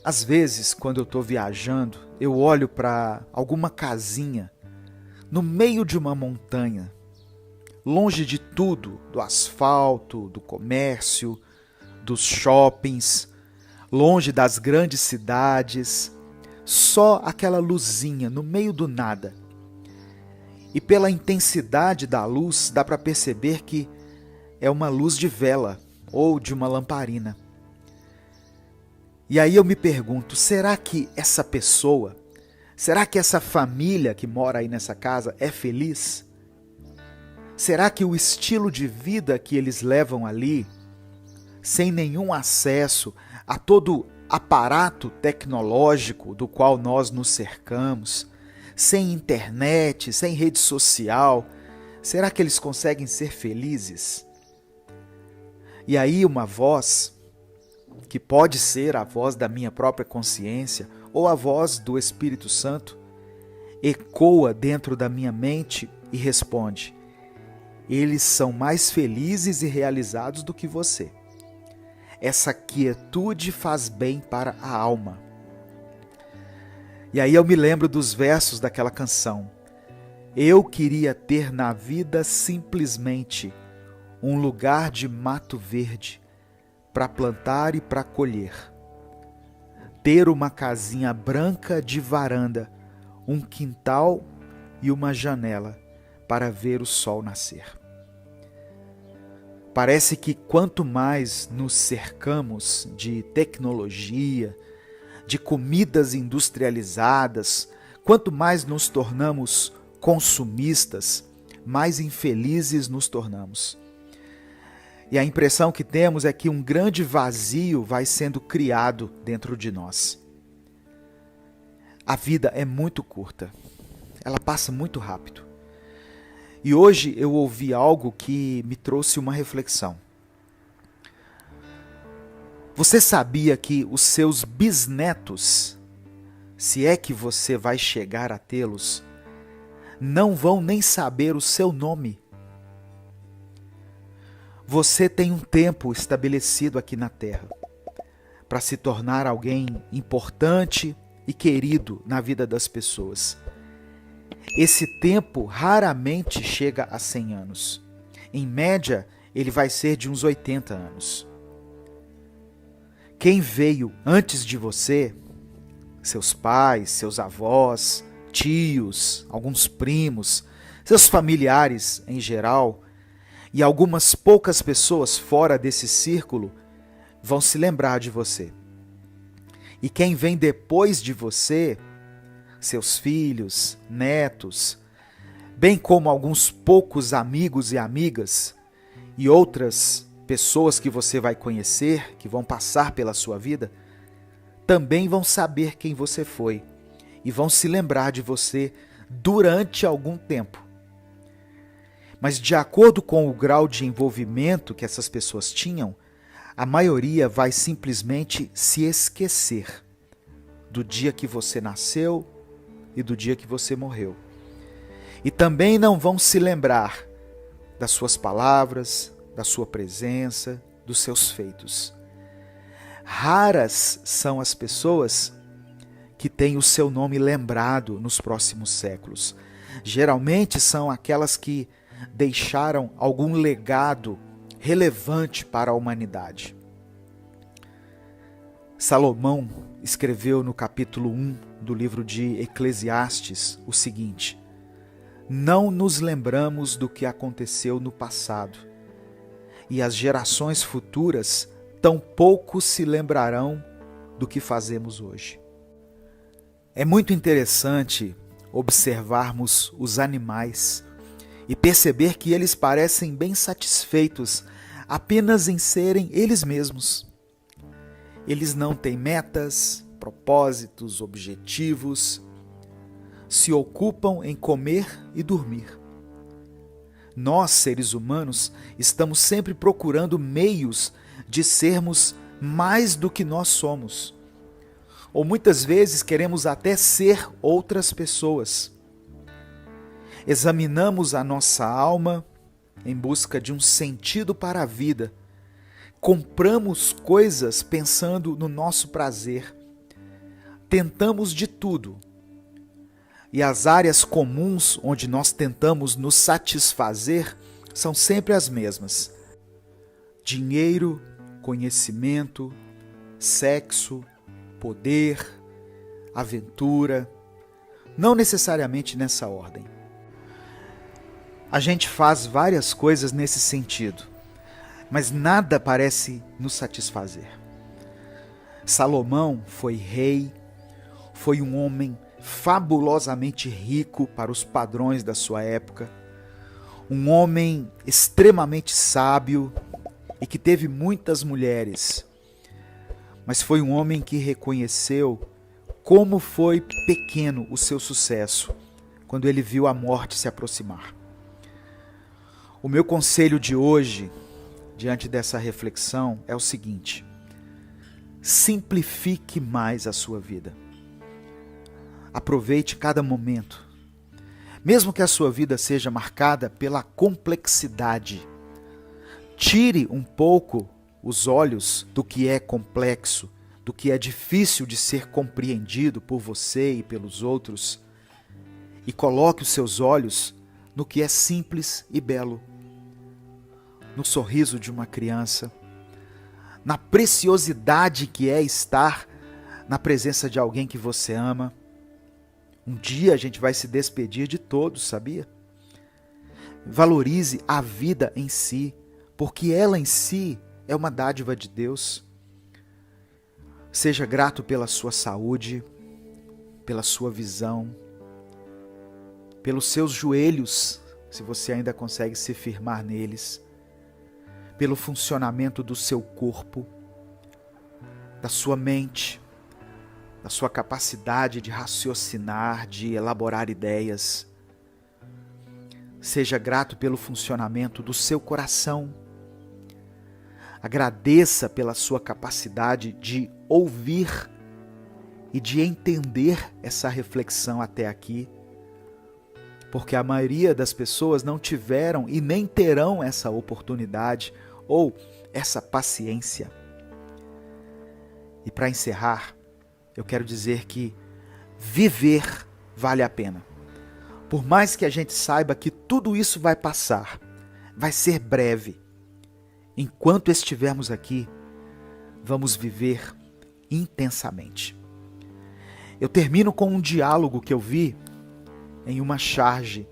Às vezes, quando eu estou viajando, eu olho para alguma casinha no meio de uma montanha, longe de tudo, do asfalto, do comércio, dos shoppings, longe das grandes cidades, só aquela luzinha no meio do nada. E pela intensidade da luz, dá para perceber que é uma luz de vela ou de uma lamparina. E aí eu me pergunto, será que essa pessoa, será que essa família que mora aí nessa casa é feliz? Será que o estilo de vida que eles levam ali, sem nenhum acesso a todo aparato tecnológico do qual nós nos cercamos, sem internet, sem rede social, será que eles conseguem ser felizes? E aí uma voz, que pode ser a voz da minha própria consciência ou a voz do Espírito Santo, ecoa dentro da minha mente e responde: eles são mais felizes e realizados do que você. Essa quietude faz bem para a alma. E aí eu me lembro dos versos daquela canção. Eu queria ter na vida simplesmente um lugar de mato verde para plantar e para colher. Ter uma casinha branca de varanda, um quintal e uma janela para ver o sol nascer. Parece que quanto mais nos cercamos de tecnologia, de comidas industrializadas, quanto mais nos tornamos consumistas, mais infelizes nos tornamos. E a impressão que temos é que um grande vazio vai sendo criado dentro de nós. A vida é muito curta, ela passa muito rápido. E hoje eu ouvi algo que me trouxe uma reflexão. Você sabia que os seus bisnetos, se é que você vai chegar a tê-los, não vão nem saber o seu nome? Você tem um tempo estabelecido aqui na Terra para se tornar alguém importante e querido na vida das pessoas. Esse tempo raramente chega a 100 anos. Em média, ele vai ser de uns 80 anos. Quem veio antes de você, seus pais, seus avós, tios, alguns primos, seus familiares em geral, e algumas poucas pessoas fora desse círculo vão se lembrar de você. E quem vem depois de você, seus filhos, netos, bem como alguns poucos amigos e amigas e outras pessoas que você vai conhecer, que vão passar pela sua vida, também vão saber quem você foi e vão se lembrar de você durante algum tempo. Mas de acordo com o grau de envolvimento que essas pessoas tinham, a maioria vai simplesmente se esquecer do dia que você nasceu e do dia que você morreu. E também não vão se lembrar das suas palavras, da sua presença, dos seus feitos. Raras são as pessoas que têm o seu nome lembrado nos próximos séculos. Geralmente são aquelas que deixaram algum legado relevante para a humanidade. Salomão escreveu no capítulo 1 do livro de Eclesiastes o seguinte: não nos lembramos do que aconteceu no passado, e as gerações futuras tampouco se lembrarão do que fazemos hoje. É muito interessante observarmos os animais e perceber que eles parecem bem satisfeitos apenas em serem eles mesmos. Eles não têm metas, propósitos, objetivos, se ocupam em comer e dormir. Nós, seres humanos, estamos sempre procurando meios de sermos mais do que nós somos. Ou muitas vezes queremos até ser outras pessoas. Examinamos a nossa alma em busca de um sentido para a vida. Compramos coisas pensando no nosso prazer. Tentamos de tudo. E as áreas comuns onde nós tentamos nos satisfazer são sempre as mesmas: dinheiro, conhecimento, sexo, poder, aventura. Não necessariamente nessa ordem. A gente faz várias coisas nesse sentido, mas nada parece nos satisfazer. Salomão foi rei, foi um homem fabulosamente rico para os padrões da sua época, um homem extremamente sábio e que teve muitas mulheres, mas foi um homem que reconheceu como foi pequeno o seu sucesso quando ele viu a morte se aproximar. O meu conselho de hoje, diante dessa reflexão, é o seguinte: simplifique mais a sua vida. Aproveite cada momento. Mesmo que a sua vida seja marcada pela complexidade, tire um pouco os olhos do que é complexo, do que é difícil de ser compreendido por você e pelos outros, e coloque os seus olhos no que é simples e belo. No sorriso de uma criança, na preciosidade que é estar na presença de alguém que você ama. Um dia a gente vai se despedir de todos, sabia? Valorize a vida em si, porque ela em si é uma dádiva de Deus. Seja grato pela sua saúde, pela sua visão, pelos seus joelhos, se você ainda consegue se firmar neles, pelo funcionamento do seu corpo, da sua mente, da sua capacidade de raciocinar, de elaborar ideias. Seja grato pelo funcionamento do seu coração. Agradeça pela sua capacidade de ouvir e de entender essa reflexão até aqui, porque a maioria das pessoas não tiveram e nem terão essa oportunidade ou essa paciência. E para encerrar, eu quero dizer que viver vale a pena. Por mais que a gente saiba que tudo isso vai passar, vai ser breve, enquanto estivermos aqui, vamos viver intensamente. Eu termino com um diálogo que eu vi em uma charge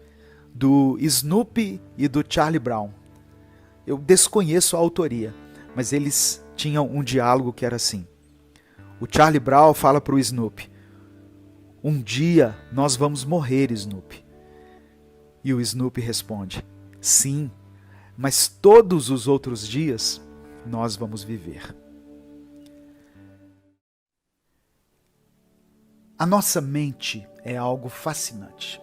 do Snoopy e do Charlie Brown. Eu desconheço a autoria, mas eles tinham um diálogo que era assim. O Charlie Brown fala para o Snoopy: um dia nós vamos morrer, Snoopy. E o Snoopy responde: sim, mas todos os outros dias nós vamos viver. A nossa mente é algo fascinante.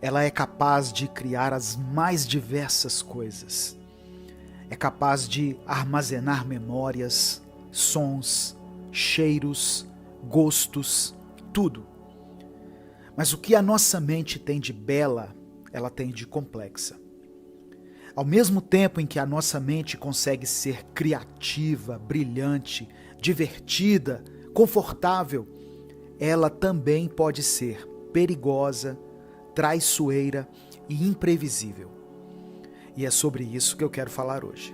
Ela é capaz de criar as mais diversas coisas. É capaz de armazenar memórias, sons, cheiros, gostos, tudo. Mas o que a nossa mente tem de bela, ela tem de complexa. Ao mesmo tempo em que a nossa mente consegue ser criativa, brilhante, divertida, confortável, ela também pode ser perigosa, traiçoeira e imprevisível. E é sobre isso que eu quero falar hoje.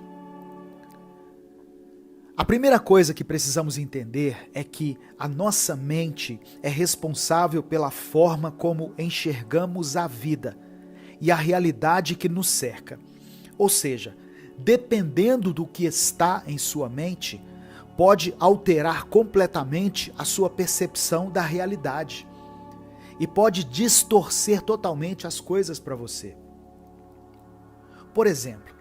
A primeira coisa que precisamos entender é que a nossa mente é responsável pela forma como enxergamos a vida e a realidade que nos cerca. Ou seja, dependendo do que está em sua mente, pode alterar completamente a sua percepção da realidade e pode distorcer totalmente as coisas para você. Por exemplo,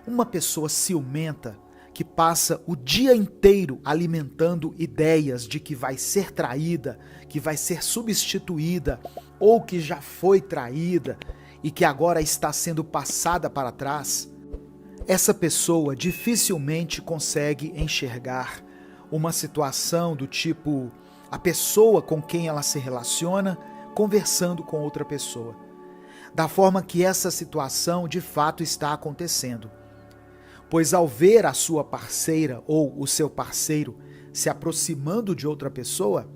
uma pessoa ciumenta que passa o dia inteiro alimentando ideias de que vai ser traída, que vai ser substituída ou que já foi traída e que agora está sendo passada para trás, essa pessoa dificilmente consegue enxergar uma situação do tipo a pessoa com quem ela se relaciona conversando com outra pessoa, da forma que essa situação de fato está acontecendo. Pois ao ver a sua parceira ou o seu parceiro se aproximando de outra pessoa,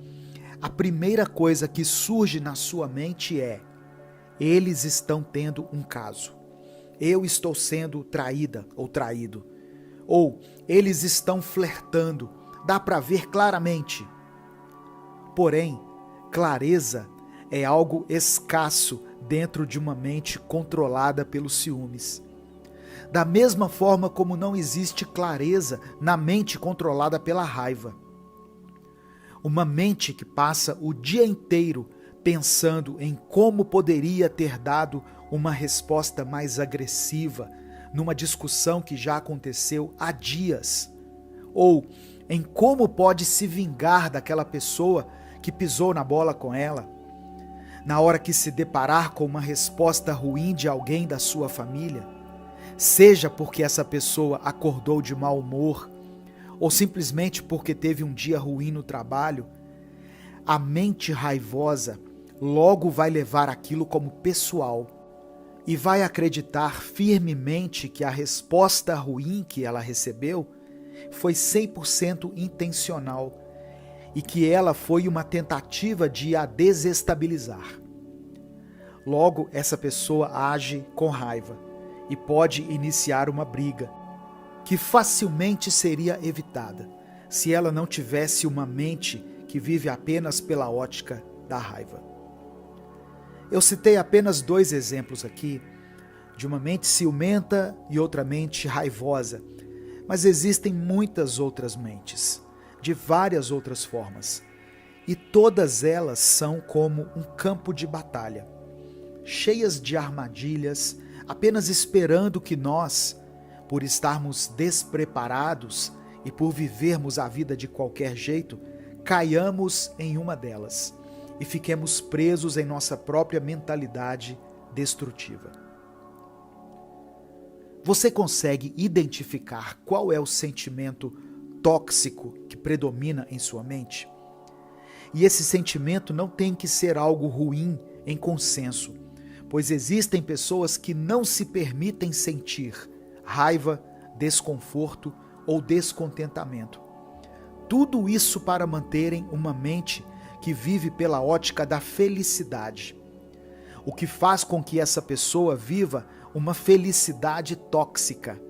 a primeira coisa que surge na sua mente é: eles estão tendo um caso. Eu estou sendo traída ou traído. Ou eles estão flertando. Dá para ver claramente. Porém, clareza é algo escasso dentro de uma mente controlada pelos ciúmes. Da mesma forma como não existe clareza na mente controlada pela raiva. Uma mente que passa o dia inteiro pensando em como poderia ter dado uma resposta mais agressiva numa discussão que já aconteceu há dias, ou em como pode se vingar daquela pessoa que pisou na bola com ela, na hora que se deparar com uma resposta ruim de alguém da sua família, seja porque essa pessoa acordou de mau humor, ou simplesmente porque teve um dia ruim no trabalho, a mente raivosa logo vai levar aquilo como pessoal e vai acreditar firmemente que a resposta ruim que ela recebeu foi 100% intencional e que ela foi uma tentativa de a desestabilizar. Logo, essa pessoa age com raiva e pode iniciar uma briga que facilmente seria evitada se ela não tivesse uma mente que vive apenas pela ótica da raiva. Eu citei apenas 2 exemplos aqui, de uma mente ciumenta e outra mente raivosa, mas existem muitas outras mentes, de várias outras formas, e todas elas são como um campo de batalha, cheias de armadilhas, apenas esperando que nós, por estarmos despreparados e por vivermos a vida de qualquer jeito, caiamos em uma delas e fiquemos presos em nossa própria mentalidade destrutiva. Você consegue identificar qual é o sentimento tóxico que predomina em sua mente? E esse sentimento não tem que ser algo ruim em consenso, pois existem pessoas que não se permitem sentir raiva, desconforto ou descontentamento. Tudo isso para manterem uma mente que vive pela ótica da felicidade, o que faz com que essa pessoa viva uma felicidade tóxica,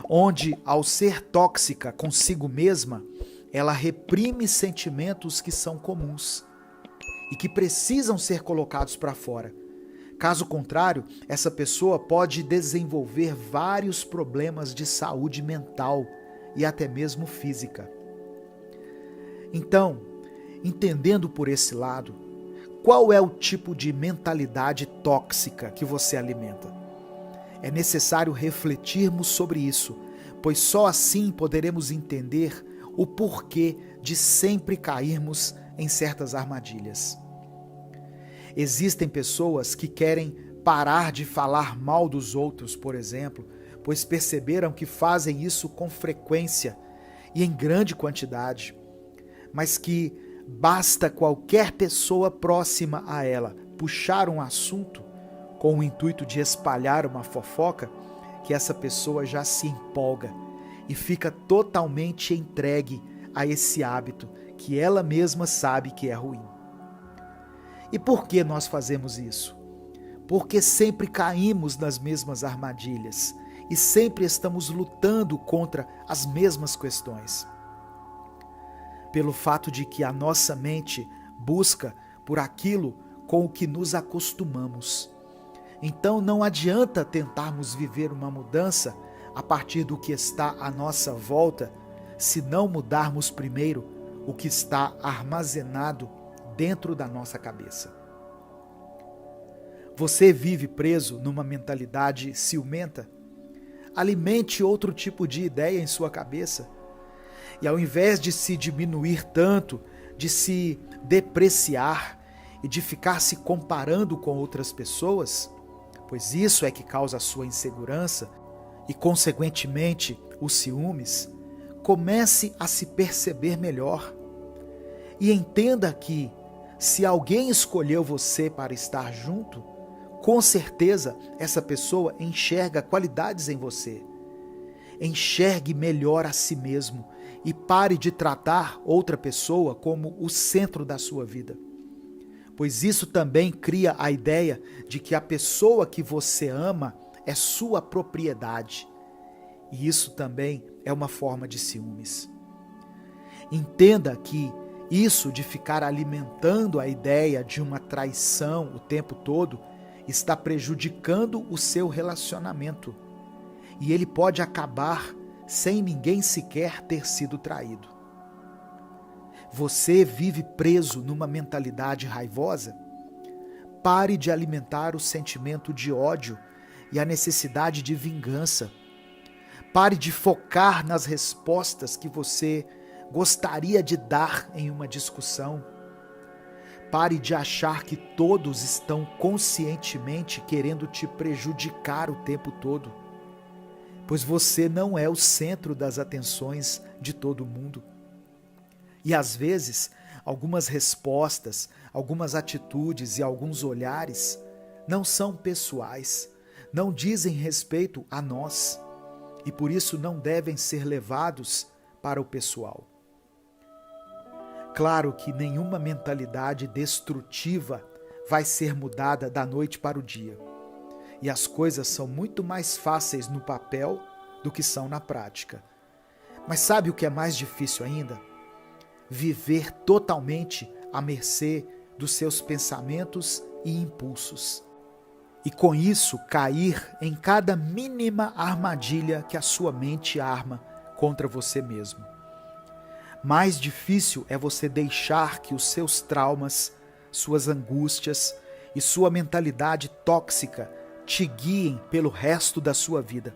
onde, ao ser tóxica consigo mesma, ela reprime sentimentos que são comuns e que precisam ser colocados para fora. Caso contrário, essa pessoa pode desenvolver vários problemas de saúde mental e até mesmo física. Então, entendendo por esse lado, qual é o tipo de mentalidade tóxica que você alimenta? É necessário refletirmos sobre isso, pois só assim poderemos entender o porquê de sempre cairmos em certas armadilhas. Existem pessoas que querem parar de falar mal dos outros, por exemplo, pois perceberam que fazem isso com frequência e em grande quantidade, mas que basta qualquer pessoa próxima a ela puxar um assunto com o intuito de espalhar uma fofoca, que essa pessoa já se empolga e fica totalmente entregue a esse hábito que ela mesma sabe que é ruim. E por que nós fazemos isso? Porque sempre caímos nas mesmas armadilhas e sempre estamos lutando contra as mesmas questões. Pelo fato de que a nossa mente busca por aquilo com o que nos acostumamos. Então não adianta tentarmos viver uma mudança a partir do que está à nossa volta, se não mudarmos primeiro o que está armazenado dentro da nossa cabeça. Você vive preso numa mentalidade ciumenta? Alimente outro tipo de ideia em sua cabeça. E ao invés de se diminuir tanto, de se depreciar e de ficar se comparando com outras pessoas, pois isso é que causa a sua insegurança e, consequentemente, os ciúmes, comece a se perceber melhor e entenda que, se alguém escolheu você para estar junto, com certeza essa pessoa enxerga qualidades em você. Enxergue melhor a si mesmo e pare de tratar outra pessoa como o centro da sua vida. Pois isso também cria a ideia de que a pessoa que você ama é sua propriedade. E isso também é uma forma de ciúmes. Entenda que isso de ficar alimentando a ideia de uma traição o tempo todo está prejudicando o seu relacionamento. E ele pode acabar sem ninguém sequer ter sido traído. Você vive preso numa mentalidade raivosa? Pare de alimentar o sentimento de ódio e a necessidade de vingança. Pare de focar nas respostas que você gostaria de dar em uma discussão. Pare de achar que todos estão conscientemente querendo te prejudicar o tempo todo, pois você não é o centro das atenções de todo mundo. E às vezes, algumas respostas, algumas atitudes e alguns olhares não são pessoais, não dizem respeito a nós e por isso não devem ser levados para o pessoal. Claro que nenhuma mentalidade destrutiva vai ser mudada da noite para o dia. E as coisas são muito mais fáceis no papel do que são na prática. Mas sabe o que é mais difícil ainda? Viver totalmente à mercê dos seus pensamentos e impulsos. E com isso cair em cada mínima armadilha que a sua mente arma contra você mesmo. Mais difícil é você deixar que os seus traumas, suas angústias e sua mentalidade tóxica te guiem pelo resto da sua vida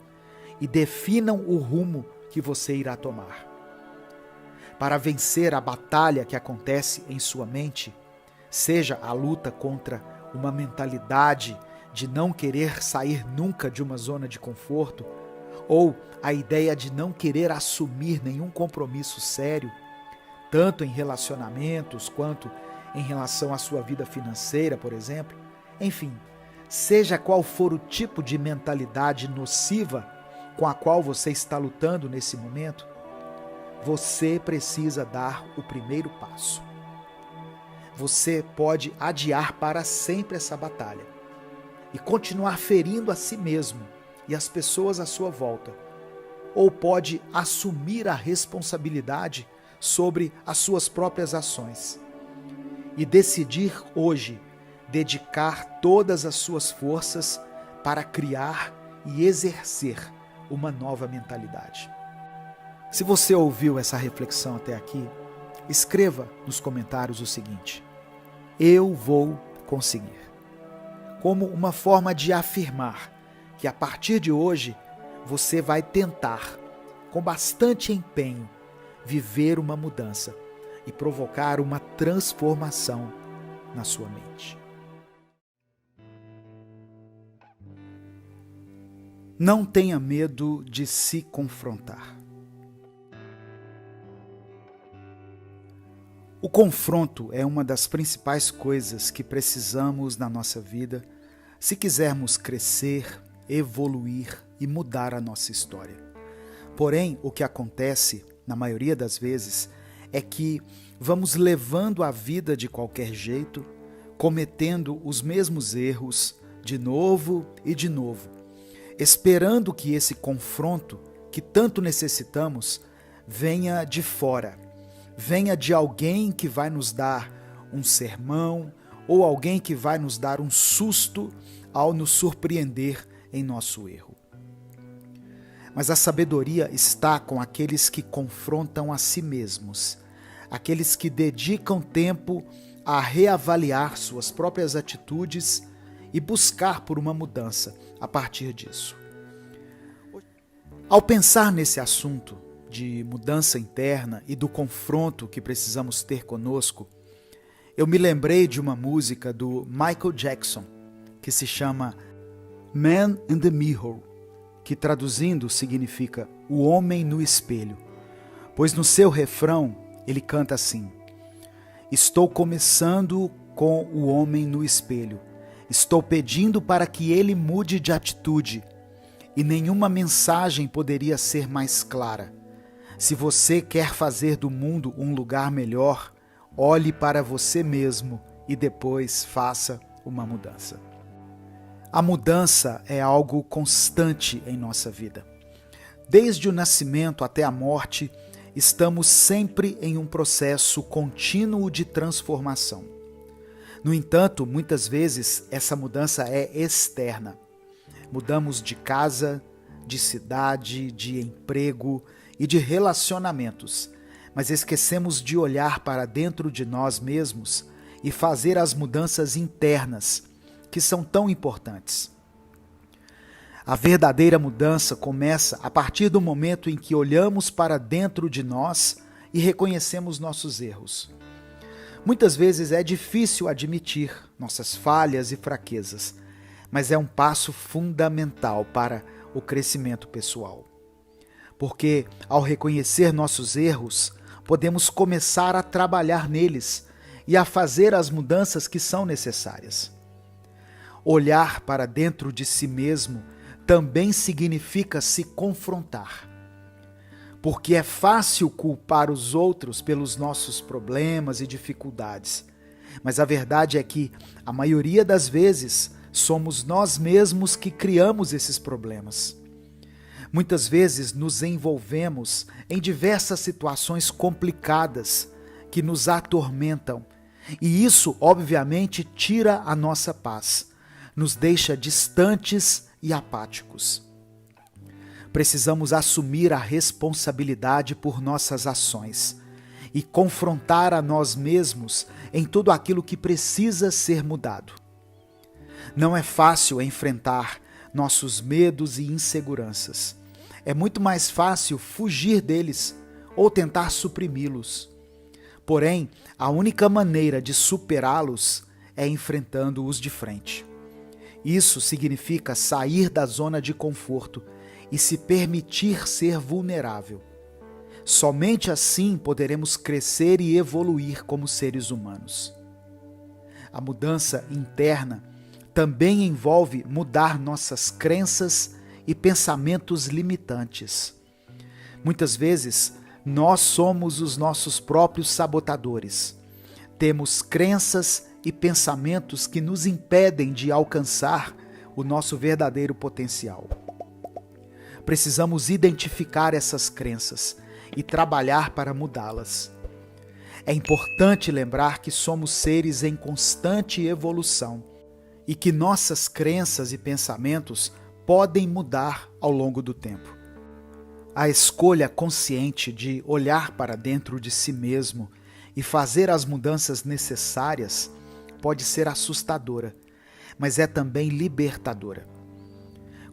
e definam o rumo que você irá tomar. Para vencer a batalha que acontece em sua mente, seja a luta contra uma mentalidade de não querer sair nunca de uma zona de conforto, ou a ideia de não querer assumir nenhum compromisso sério, tanto em relacionamentos quanto em relação à sua vida financeira, por exemplo. Enfim, seja qual for o tipo de mentalidade nociva com a qual você está lutando nesse momento, você precisa dar o primeiro passo. Você pode adiar para sempre essa batalha e continuar ferindo a si mesmo e as pessoas à sua volta, ou pode assumir a responsabilidade sobre as suas próprias ações e decidir hoje dedicar todas as suas forças para criar e exercer uma nova mentalidade. Se você ouviu essa reflexão até aqui, escreva nos comentários o seguinte: eu vou conseguir. Como uma forma de afirmar que a partir de hoje você vai tentar, com bastante empenho, viver uma mudança e provocar uma transformação na sua mente. Não tenha medo de se confrontar. O confronto é uma das principais coisas que precisamos na nossa vida se quisermos crescer, evoluir e mudar a nossa história. Porém, o que acontece, na maioria das vezes, é que vamos levando a vida de qualquer jeito, cometendo os mesmos erros de novo e de novo, esperando que esse confronto, que tanto necessitamos, venha de fora, venha de alguém que vai nos dar um sermão ou alguém que vai nos dar um susto ao nos surpreender em nosso erro. Mas a sabedoria está com aqueles que confrontam a si mesmos, aqueles que dedicam tempo a reavaliar suas próprias atitudes e buscar por uma mudança a partir disso. Ao pensar nesse assunto de mudança interna e do confronto que precisamos ter conosco, eu me lembrei de uma música do Michael Jackson, que se chama Man in the Mirror, que traduzindo significa o homem no espelho, pois no seu refrão ele canta assim: estou começando com o homem no espelho, estou pedindo para que ele mude de atitude, e nenhuma mensagem poderia ser mais clara. Se você quer fazer do mundo um lugar melhor, olhe para você mesmo e depois faça uma mudança. A mudança é algo constante em nossa vida. Desde o nascimento até a morte, estamos sempre em um processo contínuo de transformação. No entanto, muitas vezes essa mudança é externa. Mudamos de casa, de cidade, de emprego e de relacionamentos, mas esquecemos de olhar para dentro de nós mesmos e fazer as mudanças internas, que são tão importantes. A verdadeira mudança começa a partir do momento em que olhamos para dentro de nós e reconhecemos nossos erros. Muitas vezes é difícil admitir nossas falhas e fraquezas, mas é um passo fundamental para o crescimento pessoal. Porque, ao reconhecer nossos erros, podemos começar a trabalhar neles e a fazer as mudanças que são necessárias. Olhar para dentro de si mesmo também significa se confrontar. Porque é fácil culpar os outros pelos nossos problemas e dificuldades, mas a verdade é que, a maioria das vezes, somos nós mesmos que criamos esses problemas. Muitas vezes nos envolvemos em diversas situações complicadas que nos atormentam, e isso, obviamente, tira a nossa paz, nos deixa distantes e apáticos. Precisamos assumir a responsabilidade por nossas ações e confrontar a nós mesmos em tudo aquilo que precisa ser mudado. Não é fácil enfrentar nossos medos e inseguranças. É muito mais fácil fugir deles ou tentar suprimi-los. Porém, a única maneira de superá-los é enfrentando-os de frente. Isso significa sair da zona de conforto e se permitir ser vulnerável. Somente assim poderemos crescer e evoluir como seres humanos. A mudança interna também envolve mudar nossas crenças e pensamentos limitantes. Muitas vezes, nós somos os nossos próprios sabotadores. Temos crenças e pensamentos que nos impedem de alcançar o nosso verdadeiro potencial. Precisamos identificar essas crenças e trabalhar para mudá-las. É importante lembrar que somos seres em constante evolução e que nossas crenças e pensamentos podem mudar ao longo do tempo. A escolha consciente de olhar para dentro de si mesmo e fazer as mudanças necessárias pode ser assustadora, mas é também libertadora.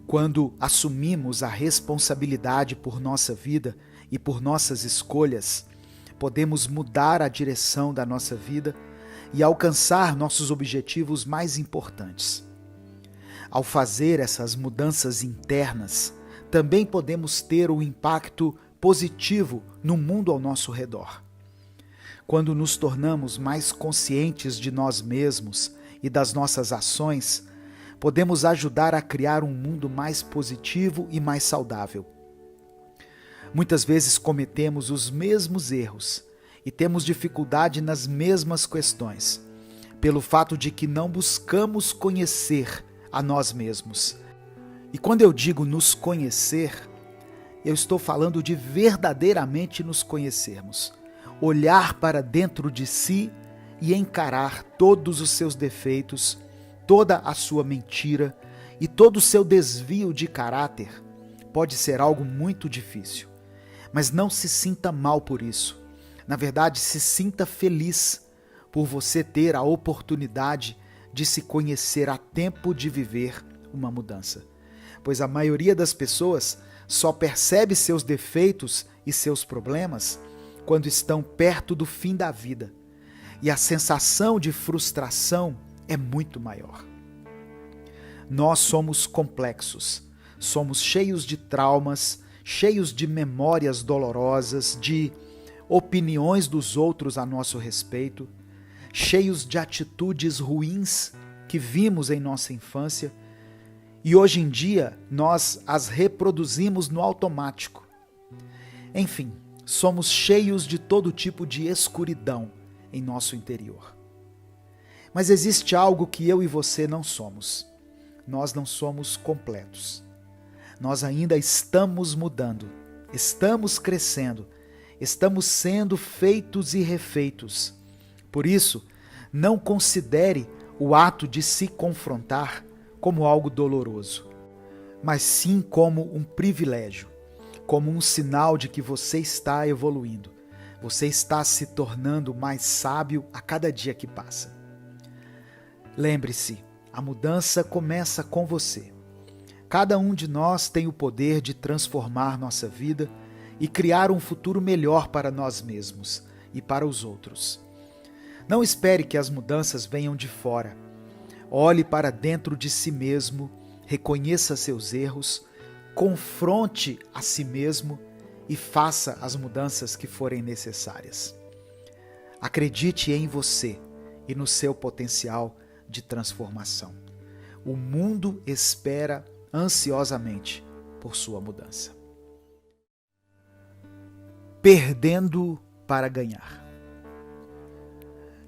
Quando assumimos a responsabilidade por nossa vida e por nossas escolhas, podemos mudar a direção da nossa vida e alcançar nossos objetivos mais importantes. Ao fazer essas mudanças internas, também podemos ter um impacto positivo no mundo ao nosso redor. Quando nos tornamos mais conscientes de nós mesmos e das nossas ações, podemos ajudar a criar um mundo mais positivo e mais saudável. Muitas vezes cometemos os mesmos erros e temos dificuldade nas mesmas questões, pelo fato de que não buscamos conhecer a nós mesmos. E quando eu digo nos conhecer, eu estou falando de verdadeiramente nos conhecermos. Olhar para dentro de si e encarar todos os seus defeitos, toda a sua mentira e todo o seu desvio de caráter pode ser algo muito difícil. Mas não se sinta mal por isso. Na verdade, se sinta feliz por você ter a oportunidade de se conhecer a tempo de viver uma mudança. Pois a maioria das pessoas só percebe seus defeitos e seus problemas quando estão perto do fim da vida. E a sensação de frustração é muito maior. Nós somos complexos, somos cheios de traumas, cheios de memórias dolorosas, de opiniões dos outros a nosso respeito, cheios de atitudes ruins que vimos em nossa infância e hoje em dia nós as reproduzimos no automático. Enfim, somos cheios de todo tipo de escuridão em nosso interior. Mas existe algo que eu e você não somos. Nós não somos completos. Nós ainda estamos mudando, estamos crescendo, estamos sendo feitos e refeitos. Por isso, não considere o ato de se confrontar como algo doloroso, mas sim como um privilégio, como um sinal de que você está evoluindo, você está se tornando mais sábio a cada dia que passa. Lembre-se, a mudança começa com você. Cada um de nós tem o poder de transformar nossa vida e criar um futuro melhor para nós mesmos e para os outros. Não espere que as mudanças venham de fora. Olhe para dentro de si mesmo, reconheça seus erros, confronte a si mesmo e faça as mudanças que forem necessárias. Acredite em você e no seu potencial de transformação. O mundo espera ansiosamente por sua mudança. Perdendo para ganhar.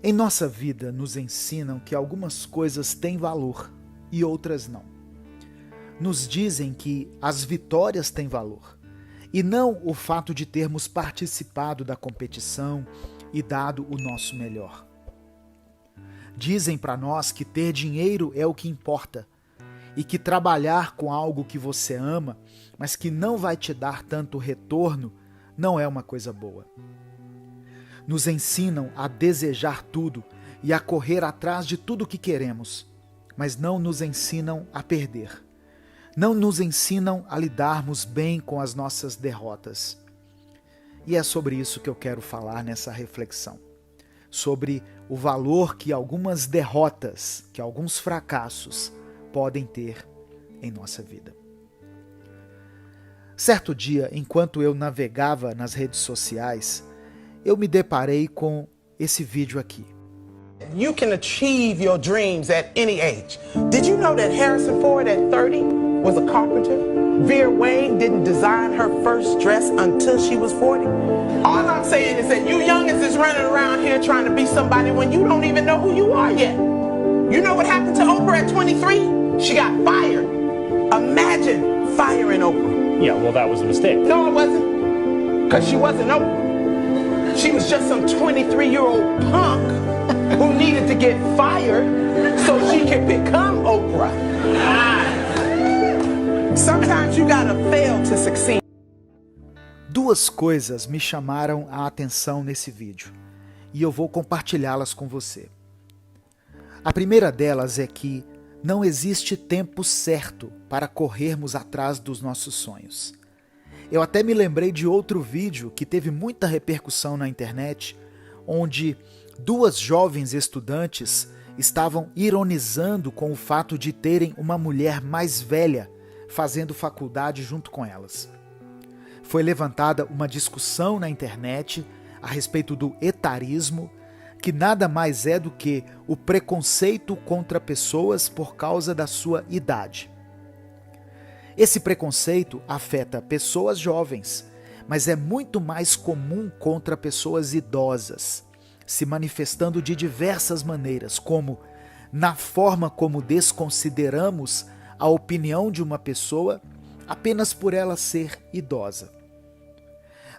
Em nossa vida nos ensinam que algumas coisas têm valor e outras não. Nos dizem que as vitórias têm valor e não o fato de termos participado da competição e dado o nosso melhor. Dizem para nós que ter dinheiro é o que importa e que trabalhar com algo que você ama, mas que não vai te dar tanto retorno, não é uma coisa boa. Nos ensinam a desejar tudo e a correr atrás de tudo que queremos, mas não nos ensinam a perder. Não nos ensinam a lidarmos bem com as nossas derrotas. E é sobre isso que eu quero falar nessa reflexão. Sobre o valor que algumas derrotas, que alguns fracassos podem ter em nossa vida. Certo dia, enquanto eu navegava nas redes sociais, eu me deparei com esse vídeo aqui. You can achieve your dreams at any age. Did you know that Harrison Ford at 30 was a carpenter? Vera Wang didn't design her first dress until she was 40. All I'm saying is that you youngins is running around here trying to be somebody when you don't even know who you are yet. You know what happened to Oprah at 23? She got fired. Imagine firing Oprah. Yeah, well, that was a mistake. No, it wasn't. Because she wasn't Oprah. She was just some 23-year-old punk who needed to get fired so she could become Oprah. Sometimes you gotta fail to succeed. Duas coisas me chamaram a atenção nesse vídeo e eu vou compartilhá-las com você. A primeira delas é que não existe tempo certo para corrermos atrás dos nossos sonhos. Eu até me lembrei de outro vídeo que teve muita repercussão na internet, onde duas jovens estudantes estavam ironizando com o fato de terem uma mulher mais velha fazendo faculdade junto com elas. Foi levantada uma discussão na internet a respeito do etarismo, que nada mais é do que o preconceito contra pessoas por causa da sua idade. Esse preconceito afeta pessoas jovens, mas é muito mais comum contra pessoas idosas, se manifestando de diversas maneiras, como na forma como desconsideramos a opinião de uma pessoa apenas por ela ser idosa.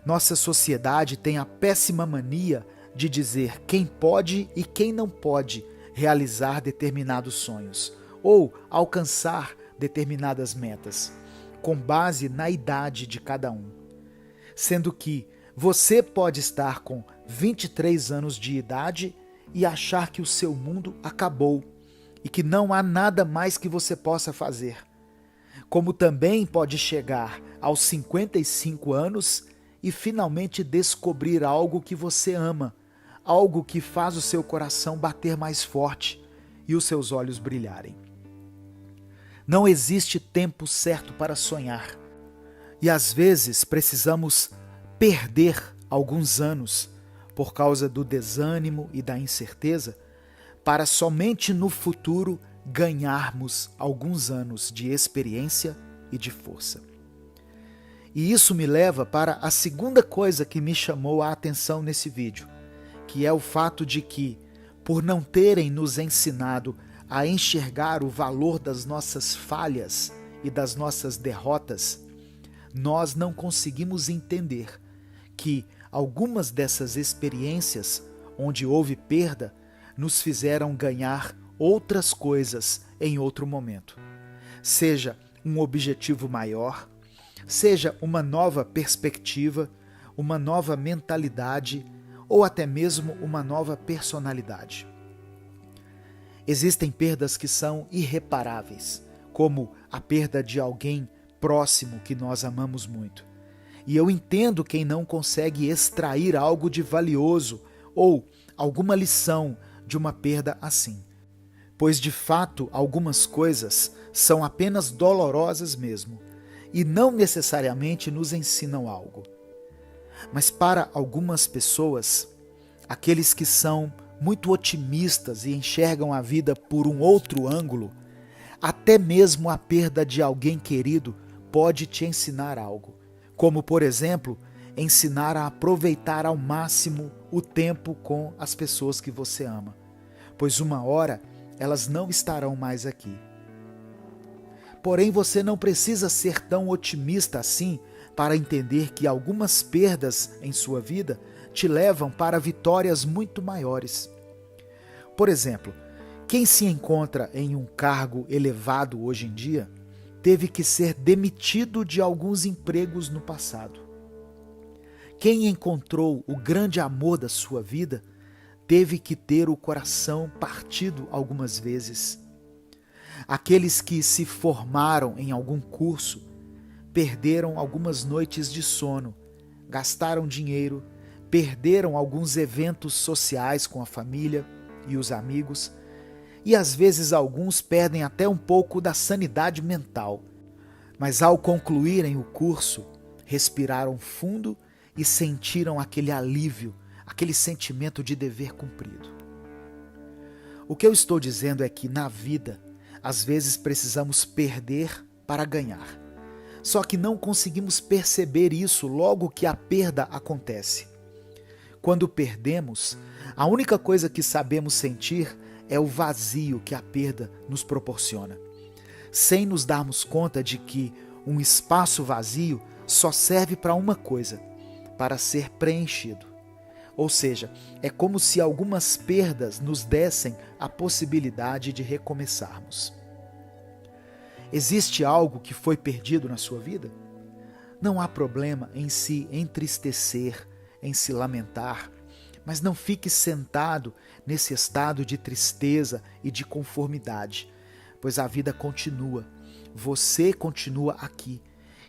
Nossa sociedade tem a péssima mania de dizer quem pode e quem não pode realizar determinados sonhos ou alcançar determinadas metas, com base na idade de cada um. Sendo que você pode estar com 23 anos de idade e achar que o seu mundo acabou e que não há nada mais que você possa fazer. Como também pode chegar aos 55 anos e finalmente descobrir algo que você ama, algo que faz o seu coração bater mais forte e os seus olhos brilharem. Não existe tempo certo para sonhar. E às vezes precisamos perder alguns anos por causa do desânimo e da incerteza, para somente no futuro ganharmos alguns anos de experiência e de força. E isso me leva para a segunda coisa que me chamou a atenção nesse vídeo, que é o fato de que, por não terem nos ensinado a enxergar o valor das nossas falhas e das nossas derrotas, nós não conseguimos entender que algumas dessas experiências, onde houve perda, nos fizeram ganhar outras coisas em outro momento. Seja um objetivo maior, seja uma nova perspectiva, uma nova mentalidade ou até mesmo uma nova personalidade. Existem perdas que são irreparáveis, como a perda de alguém próximo que nós amamos muito. E eu entendo quem não consegue extrair algo de valioso ou alguma lição de uma perda assim. Pois de fato algumas coisas são apenas dolorosas mesmo e não necessariamente nos ensinam algo. Mas para algumas pessoas, aqueles que são muito otimistas e enxergam a vida por um outro ângulo, até mesmo a perda de alguém querido pode te ensinar algo. Como, por exemplo, ensinar a aproveitar ao máximo o tempo com as pessoas que você ama, pois uma hora elas não estarão mais aqui. Porém, você não precisa ser tão otimista assim para entender que algumas perdas em sua vida te levam para vitórias muito maiores. Por exemplo, quem se encontra em um cargo elevado hoje em dia teve que ser demitido de alguns empregos no passado. Quem encontrou o grande amor da sua vida teve que ter o coração partido algumas vezes. Aqueles que se formaram em algum curso perderam algumas noites de sono, gastaram dinheiro, perderam alguns eventos sociais com a família e os amigos, e às vezes alguns perdem até um pouco da sanidade mental. Mas ao concluírem o curso, respiraram fundo e sentiram aquele alívio, aquele sentimento de dever cumprido. O que eu estou dizendo é que na vida, às vezes precisamos perder para ganhar. Só que não conseguimos perceber isso logo que a perda acontece. Quando perdemos, a única coisa que sabemos sentir é o vazio que a perda nos proporciona, sem nos darmos conta de que um espaço vazio só serve para uma coisa, para ser preenchido. Ou seja, é como se algumas perdas nos dessem a possibilidade de recomeçarmos. Existe algo que foi perdido na sua vida? Não há problema em se entristecer, em se lamentar, mas não fique sentado nesse estado de tristeza e de conformidade, pois a vida continua, você continua aqui,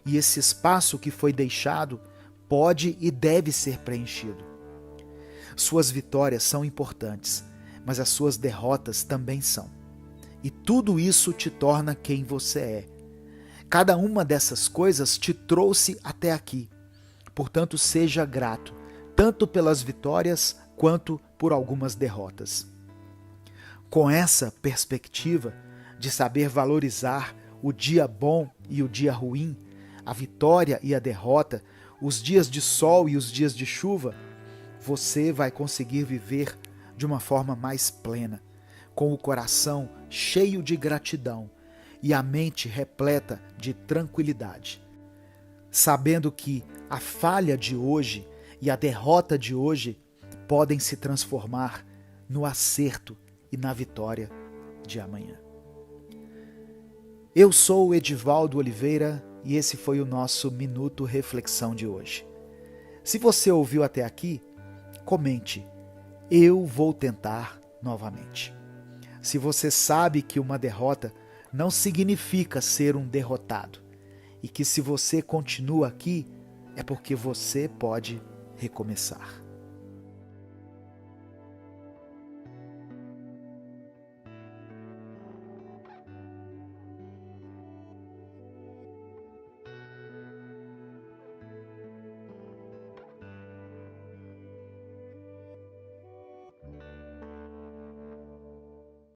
e esse espaço que foi deixado pode e deve ser preenchido. Suas vitórias são importantes, mas as suas derrotas também são. E tudo isso te torna quem você é. Cada uma dessas coisas te trouxe até aqui. Portanto, seja grato, tanto pelas vitórias quanto por algumas derrotas. Com essa perspectiva de saber valorizar o dia bom e o dia ruim, a vitória e a derrota, os dias de sol e os dias de chuva, você vai conseguir viver de uma forma mais plena, com o coração cheio de gratidão e a mente repleta de tranquilidade, sabendo que a falha de hoje e a derrota de hoje podem se transformar no acerto e na vitória de amanhã. Eu sou o Edivaldo Oliveira e esse foi o nosso Minuto Reflexão de hoje. Se você ouviu até aqui, comente, eu vou tentar novamente. Se você sabe que uma derrota não significa ser um derrotado e que se você continua aqui é porque você pode recomeçar.